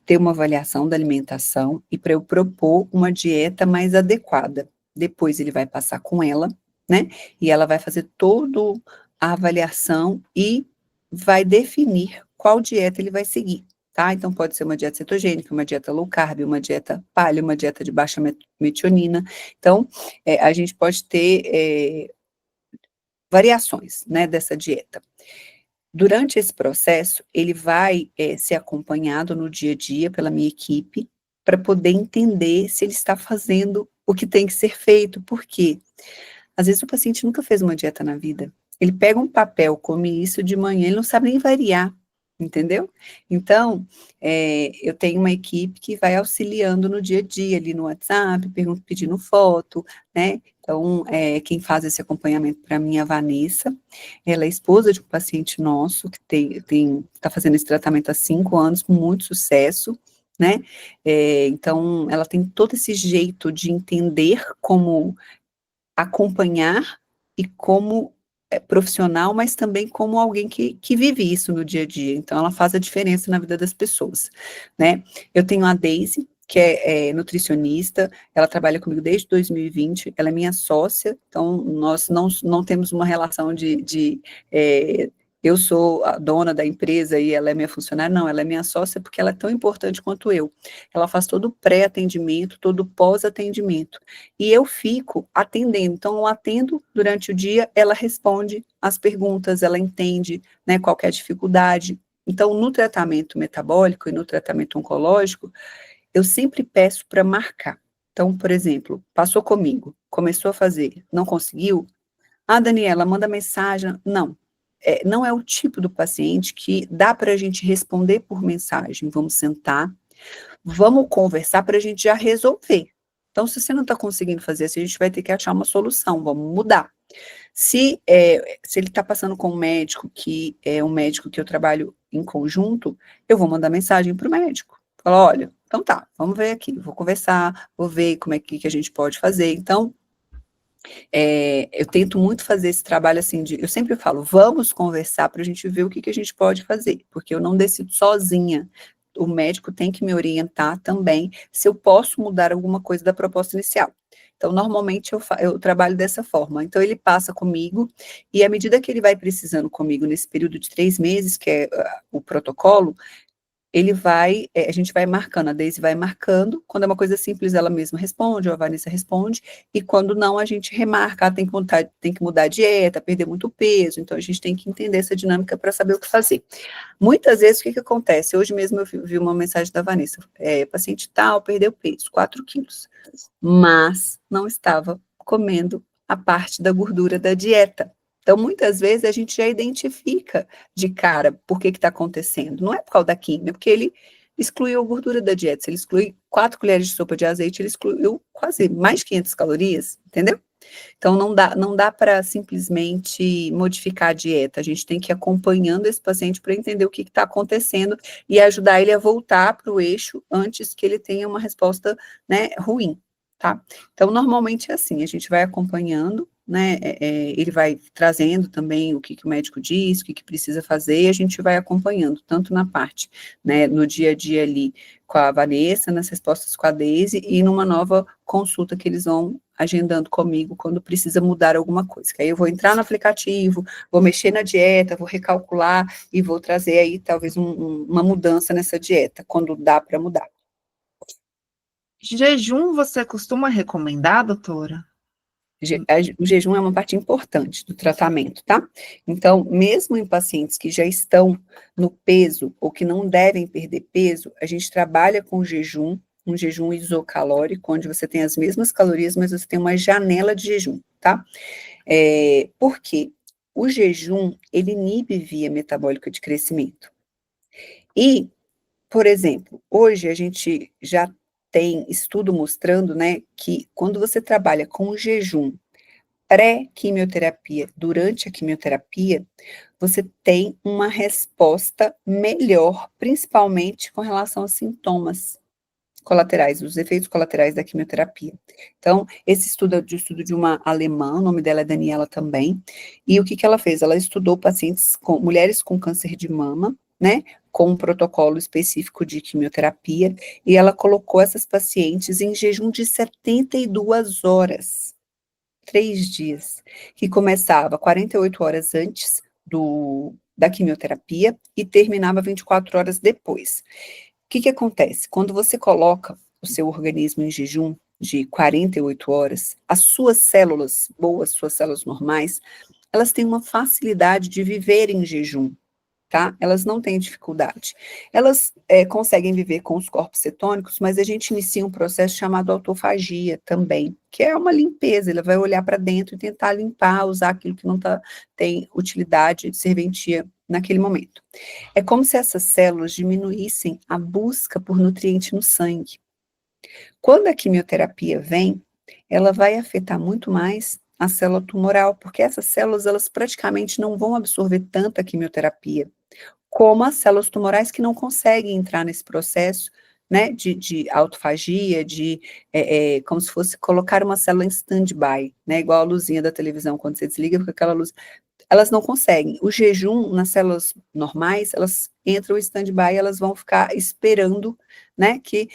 ter uma avaliação da alimentação e para eu propor uma dieta mais adequada. Depois ele vai passar com ela, né? E ela vai fazer toda a avaliação e vai definir qual dieta ele vai seguir. Tá? Então, pode ser uma dieta cetogênica, uma dieta low carb, uma dieta paleo, uma dieta de baixa metionina. Então, a gente pode ter variações, né, dessa dieta. Durante esse processo, ele vai ser acompanhado no dia a dia pela minha equipe, para poder entender se ele está fazendo o que tem que ser feito, porque às vezes o paciente nunca fez uma dieta na vida. Ele pega um papel, come isso de manhã, ele não sabe nem variar, entendeu? Então, eu tenho uma equipe que vai auxiliando no dia a dia, ali no WhatsApp, pedindo foto, né? Então, quem faz esse acompanhamento para mim é a Vanessa, ela é esposa de um paciente nosso, que está fazendo esse tratamento há 5 anos, com muito sucesso, né? Então, ela tem todo esse jeito de entender como acompanhar e como profissional, mas também como alguém que vive isso no dia a dia. Então, ela faz a diferença na vida das pessoas, né? Eu tenho a Daisy, que é nutricionista, ela trabalha comigo desde 2020, ela é minha sócia, então nós não temos uma relação eu sou a dona da empresa e ela é minha funcionária, não, ela é minha sócia porque ela é tão importante quanto eu. Ela faz todo o pré-atendimento, todo o pós-atendimento e eu fico atendendo. Então, eu atendo durante o dia, ela responde as perguntas, ela entende, né, qual que é a dificuldade. Então, no tratamento metabólico e no tratamento oncológico, eu sempre peço para marcar. Então, por exemplo, passou comigo, começou a fazer, não conseguiu? Ah, Daniela, manda mensagem. Não. Não é o tipo do paciente que dá para a gente responder por mensagem. Vamos sentar, vamos conversar para a gente já resolver. Então, se você não está conseguindo fazer assim, a gente vai ter que achar uma solução, vamos mudar. Se ele está passando com um médico, que é um médico que eu trabalho em conjunto, eu vou mandar mensagem para o médico. Falar, olha, então tá, vamos ver aqui, vou conversar, vou ver como é que a gente pode fazer. Então, eu tento muito fazer esse trabalho assim, eu sempre falo, vamos conversar para a gente ver o que a gente pode fazer, porque eu não decido sozinha, o médico tem que me orientar também, se eu posso mudar alguma coisa da proposta inicial. Então, normalmente eu trabalho dessa forma, então ele passa comigo, e à medida que ele vai precisando comigo nesse período de 3 meses, que é o protocolo, a gente vai marcando, a Daisy vai marcando, quando é uma coisa simples, ela mesma responde, ou a Vanessa responde, e quando não, a gente remarca, tem que mudar a dieta, perder muito peso, então a gente tem que entender essa dinâmica para saber o que fazer. Muitas vezes, o que acontece? Hoje mesmo eu vi uma mensagem da Vanessa, paciente tal, perdeu peso, 4 quilos, mas não estava comendo a parte da gordura da dieta. Então, muitas vezes, a gente já identifica de cara por que está acontecendo. Não é por causa da química, é porque ele excluiu a gordura da dieta. Se ele exclui 4 colheres de sopa de azeite, ele excluiu quase mais de 500 calorias, entendeu? Então, não dá para simplesmente modificar a dieta. A gente tem que ir acompanhando esse paciente para entender o que está acontecendo e ajudar ele a voltar para o eixo antes que ele tenha uma resposta, né, ruim, tá? Então, normalmente é assim, a gente vai acompanhando né, ele vai trazendo também o que o médico diz, o que precisa fazer, e a gente vai acompanhando, tanto na parte, né, no dia a dia ali com a Vanessa, nas respostas com a Deise, e numa nova consulta que eles vão agendando comigo quando precisa mudar alguma coisa, que aí eu vou entrar no aplicativo, vou mexer na dieta, vou recalcular, e vou trazer aí talvez uma mudança nessa dieta, quando dá para mudar. Jejum você costuma recomendar, doutora? O jejum é uma parte importante do tratamento, tá? Então, mesmo em pacientes que já estão no peso ou que não devem perder peso, a gente trabalha com jejum, um jejum isocalórico, onde você tem as mesmas calorias, mas você tem uma janela de jejum, tá? Por quê? O jejum, ele inibe via metabólica de crescimento. E, por exemplo, hoje a gente já tem estudo mostrando, né, que quando você trabalha com o jejum pré-quimioterapia, durante a quimioterapia, você tem uma resposta melhor, principalmente com relação aos sintomas colaterais, os efeitos colaterais da quimioterapia. Então, esse estudo é de estudo de uma alemã, o nome dela é Daniela também, e o que ela fez? Ela estudou pacientes com mulheres com câncer de mama, né, com um protocolo específico de quimioterapia, e ela colocou essas pacientes em jejum de 72 horas. 3 dias, que começava 48 horas antes da quimioterapia e terminava 24 horas depois. O que acontece? Quando você coloca o seu organismo em jejum de 48 horas, as suas células boas, suas células normais, elas têm uma facilidade de viver em jejum, tá? Elas não têm dificuldade. Elas conseguem viver com os corpos cetônicos, mas a gente inicia um processo chamado autofagia também, que é uma limpeza, ele vai olhar para dentro e tentar limpar, usar aquilo que não tem utilidade de serventia naquele momento. É como se essas células diminuíssem a busca por nutriente no sangue. Quando a quimioterapia vem, ela vai afetar muito mais a célula tumoral, porque essas células, elas praticamente não vão absorver tanta quimioterapia, como as células tumorais que não conseguem entrar nesse processo, né, de autofagia, como se fosse colocar uma célula em stand-by, né, igual a luzinha da televisão, quando você desliga, fica aquela luz. Elas não conseguem. O jejum, nas células normais, elas entram em stand-by, elas vão ficar esperando, né, que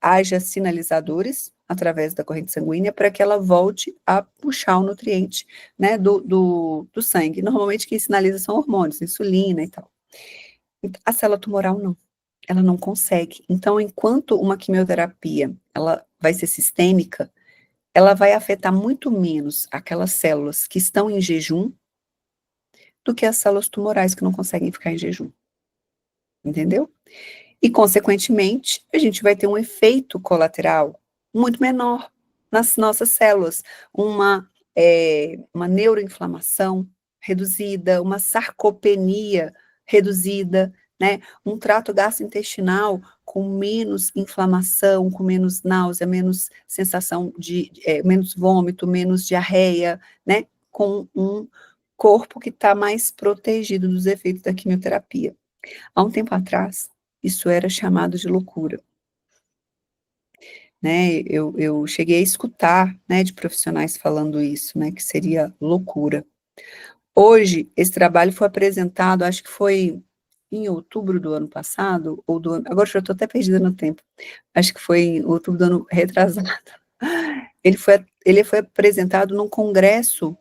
haja sinalizadores através da corrente sanguínea para que ela volte a puxar o nutriente, né, do sangue. Normalmente quem sinaliza são hormônios, insulina e tal. A célula tumoral não, ela não consegue. Então, enquanto uma quimioterapia, ela vai ser sistêmica, ela vai afetar muito menos aquelas células que estão em jejum do que as células tumorais que não conseguem ficar em jejum. Entendeu? E, consequentemente, a gente vai ter um efeito colateral muito menor nas nossas células, uma neuroinflamação reduzida, uma sarcopenia reduzida, né? Um trato gastrointestinal com menos inflamação, com menos náusea, menos sensação menos vômito, menos diarreia, né? Com um corpo que está mais protegido dos efeitos da quimioterapia. Há um tempo atrás, isso era chamado de loucura, né, eu cheguei a escutar, né, de profissionais falando isso, né, que seria loucura. Hoje, esse trabalho foi apresentado, acho que foi em outubro do ano passado, ou agora já estou até perdida no tempo, acho que foi em outubro do ano retrasado. Ele foi apresentado num congresso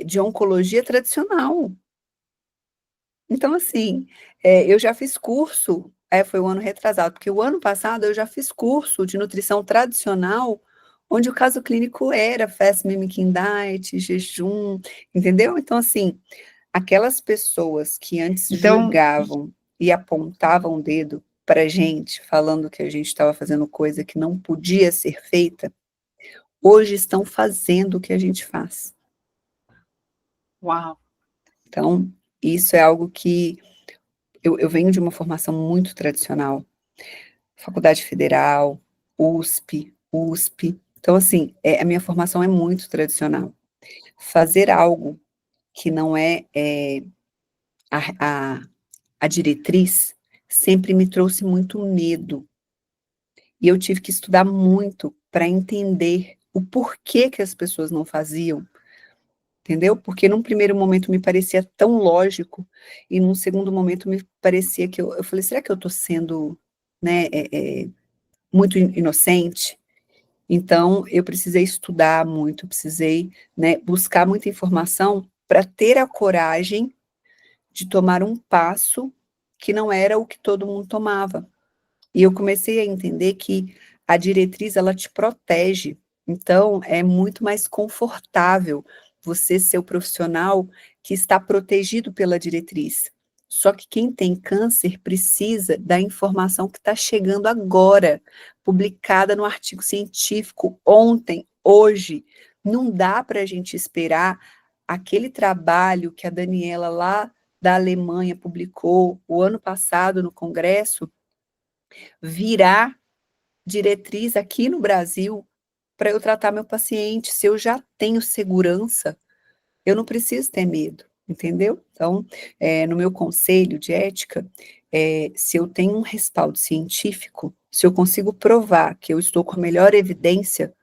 de oncologia tradicional. Então, assim, eu já fiz curso, foi o ano retrasado, porque o ano passado eu já fiz curso de nutrição tradicional, onde o caso clínico era fast mimicking diet, jejum, entendeu? Então, assim, aquelas pessoas que antes Então, julgavam e apontavam o dedo para gente, falando que a gente estava fazendo coisa que não podia ser feita, hoje estão fazendo o que a gente faz. uau. Então, isso é algo que eu venho de uma formação muito tradicional, Faculdade Federal, USP. Então, assim, a minha formação é muito tradicional. Fazer algo que não é, a, a, a diretriz sempre me trouxe muito medo. E eu tive que estudar muito para entender o porquê que as pessoas não faziam, entendeu? Porque num primeiro momento me parecia tão lógico, e num segundo momento me parecia que eu falei, será que eu estou sendo, né, muito inocente? Então, eu precisei estudar muito, precisei, né, buscar muita informação para ter a coragem de tomar um passo que não era o que todo mundo tomava. E eu comecei a entender que a diretriz, ela te protege. Então, é muito mais confortável você ser o profissional que está protegido pela diretriz. Só que quem tem câncer precisa da informação que está chegando agora, publicada no artigo científico ontem, hoje. Não dá para a gente esperar aquele trabalho que a Daniela lá da Alemanha publicou o ano passado no Congresso virar diretriz aqui no Brasil para eu tratar meu paciente. Se eu já tenho segurança, eu não preciso ter medo, entendeu? Então, no meu conselho de ética, se eu tenho um respaldo científico, se eu consigo provar que eu estou com a melhor evidência,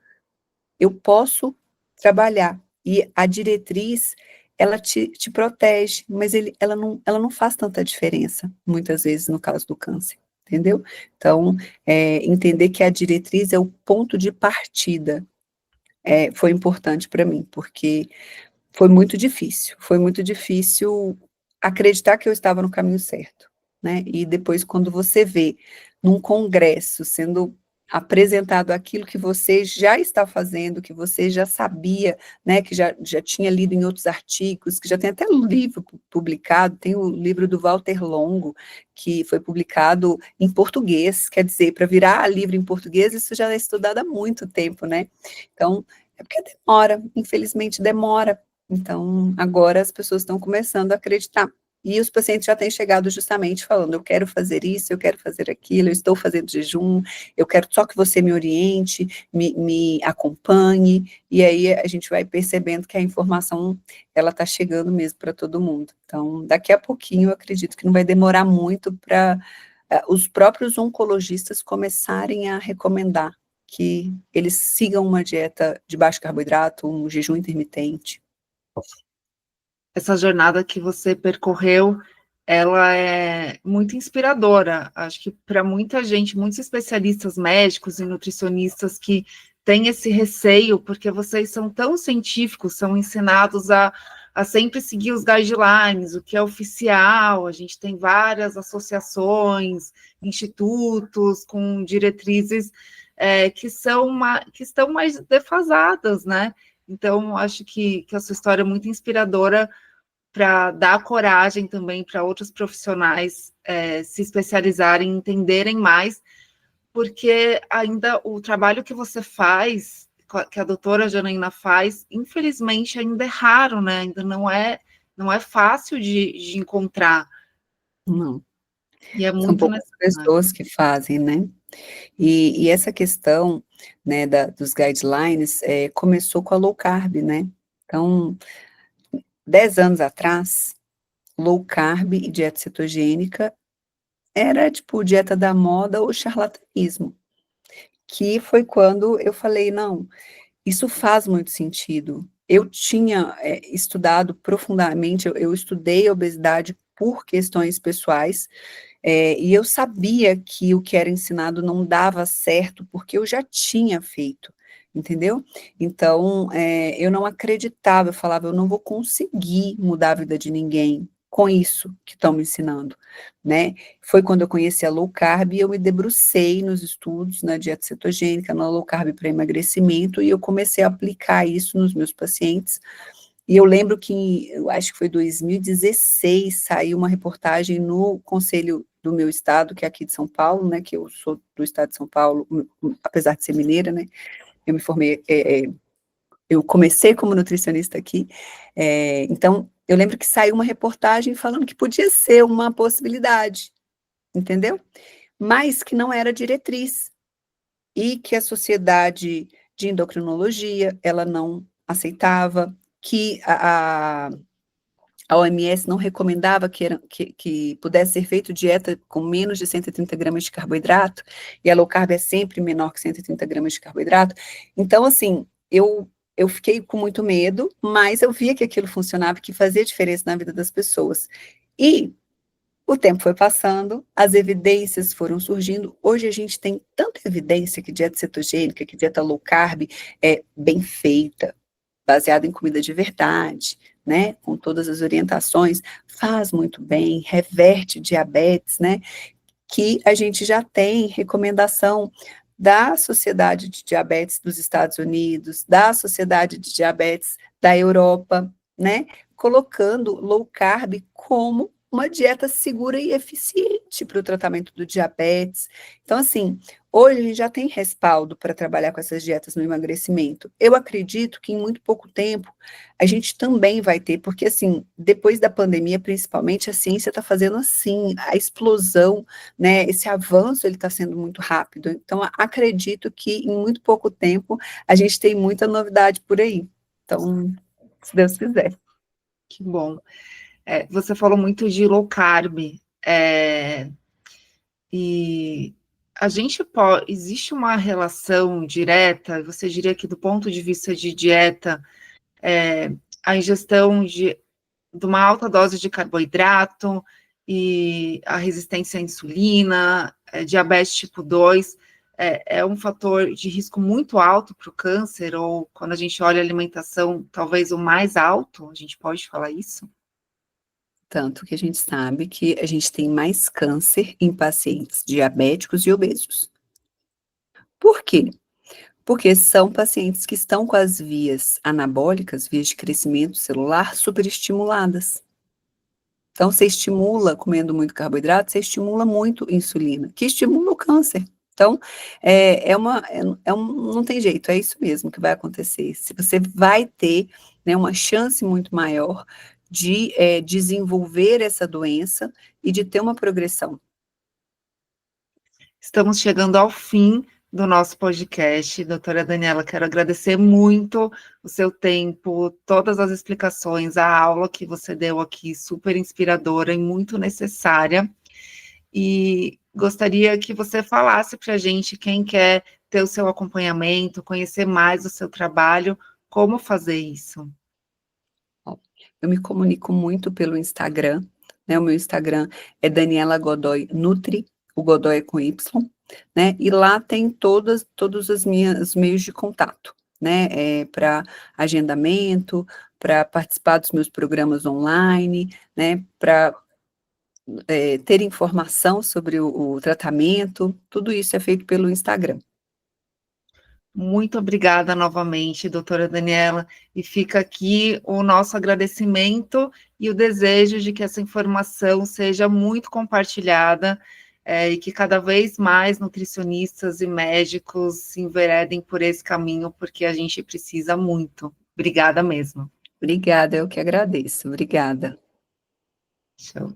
eu posso trabalhar. E a diretriz, ela te protege, mas ela não faz tanta diferença, muitas vezes, no caso do câncer, entendeu? Então, entender que a diretriz é o ponto de partida, foi importante para mim, porque foi muito difícil acreditar que eu estava no caminho certo, né, e depois quando você vê num congresso sendo apresentado aquilo que você já está fazendo, que você já sabia, né, que já tinha lido em outros artigos, que já tem até livro publicado, tem o livro do Walter Longo, que foi publicado em português, quer dizer, para virar livro em português, isso já é estudado há muito tempo, né, então, é porque demora, infelizmente demora. Então, agora as pessoas estão começando a acreditar. E os pacientes já têm chegado justamente falando, eu quero fazer isso, eu quero fazer aquilo, eu estou fazendo jejum, eu quero só que você me oriente, me acompanhe, e aí a gente vai percebendo que a informação, ela está chegando mesmo para todo mundo. Então, daqui a pouquinho, eu acredito que não vai demorar muito para os próprios oncologistas começarem a recomendar que eles sigam uma dieta de baixo carboidrato, um jejum intermitente. Essa jornada que você percorreu, ela é muito inspiradora. Acho que para muita gente, muitos especialistas médicos e nutricionistas que têm esse receio, porque vocês são tão científicos, são ensinados a sempre seguir os guidelines, o que é oficial, a gente tem várias associações, institutos com diretrizes que estão mais defasadas, né? Então, acho que a sua história é muito inspiradora para dar coragem também para outros profissionais se especializarem, entenderem mais, porque ainda o trabalho que você faz, que a doutora Janaína faz, infelizmente ainda é raro, né? Ainda não é fácil de encontrar. Não. E é São muito poucas necessário. pessoas que fazem, né? E essa questão, né, dos guidelines, começou com a low carb, né? Então, 10 anos atrás, low carb e dieta cetogênica era tipo dieta da moda ou charlatanismo, que foi quando eu falei, não, isso faz muito sentido. Eu tinha estudado profundamente, eu estudei obesidade por questões pessoais, e eu sabia que o que era ensinado não dava certo, porque eu já tinha feito, entendeu? Então, eu não acreditava, eu falava, eu não vou conseguir mudar a vida de ninguém com isso que estão me ensinando, né? Foi quando eu conheci a low carb e eu me debrucei nos estudos, na dieta cetogênica, na low carb para emagrecimento, e eu comecei a aplicar isso nos meus pacientes. E eu lembro que, eu acho que foi 2016, saiu uma reportagem no conselho do meu estado, que é aqui de São Paulo, né, que eu sou do estado de São Paulo, apesar de ser mineira, né, eu me formei, eu comecei como nutricionista aqui, então, eu lembro que saiu uma reportagem falando que podia ser uma possibilidade, entendeu? Mas que não era diretriz, e que a sociedade de endocrinologia, ela não aceitava, que a OMS não recomendava que pudesse ser feito dieta com menos de 130 gramas de carboidrato, e a low carb é sempre menor que 130 gramas de carboidrato. Então, assim, eu fiquei com muito medo, mas eu via que aquilo funcionava, que fazia diferença na vida das pessoas. E o tempo foi passando, as evidências foram surgindo. Hoje a gente tem tanta evidência que dieta cetogênica, que dieta low carb é bem feita, baseada em comida de verdade, né? Com todas as orientações, faz muito bem, reverte diabetes, né? Que a gente já tem recomendação da Sociedade de Diabetes dos Estados Unidos, da Sociedade de Diabetes da Europa, né? Colocando low carb como uma dieta segura e eficiente para o tratamento do diabetes. Então, assim, hoje a gente já tem respaldo para trabalhar com essas dietas no emagrecimento. Eu acredito que em muito pouco tempo a gente também vai ter, porque, assim, depois da pandemia, principalmente, a ciência está fazendo assim, a explosão, né? Esse avanço ele está sendo muito rápido. Então, acredito que em muito pouco tempo a gente tem muita novidade por aí. Então, se Deus quiser. Que bom. Você falou muito de low carb, e a gente pode, existe uma relação direta, você diria que do ponto de vista de dieta, a ingestão de uma alta dose de carboidrato e a resistência à insulina, diabetes tipo 2, é um fator de risco muito alto para o câncer, ou quando a gente olha a alimentação, talvez o mais alto, a gente pode falar isso? Tanto que a gente sabe que a gente tem mais câncer em pacientes diabéticos e obesos. Por quê? Porque são pacientes que estão com as vias anabólicas, vias de crescimento celular, superestimuladas. Então, você estimula, comendo muito carboidrato, você estimula muito insulina, que estimula o câncer. Então, não tem jeito, é isso mesmo que vai acontecer. Se você vai ter, né, uma chance muito maior de desenvolver essa doença e de ter uma progressão. Estamos chegando ao fim do nosso podcast. Doutora Daniela, quero agradecer muito o seu tempo, todas as explicações, a aula que você deu aqui, super inspiradora e muito necessária. E gostaria que você falasse para a gente, quem quer ter o seu acompanhamento, conhecer mais o seu trabalho, como fazer isso. Eu me comunico muito pelo Instagram, né? O meu Instagram é Daniela Godoy Nutri, o Godoy é com Y, né? E lá tem todos os meios de contato, né? Para agendamento, para participar dos meus programas online, né? Para ter informação sobre o tratamento, tudo isso é feito pelo Instagram. Muito obrigada novamente, doutora Daniela, e fica aqui o nosso agradecimento e o desejo de que essa informação seja muito compartilhada, e que cada vez mais nutricionistas e médicos se enveredem por esse caminho, porque a gente precisa muito. Obrigada mesmo. Obrigada, eu que agradeço. Obrigada. Show.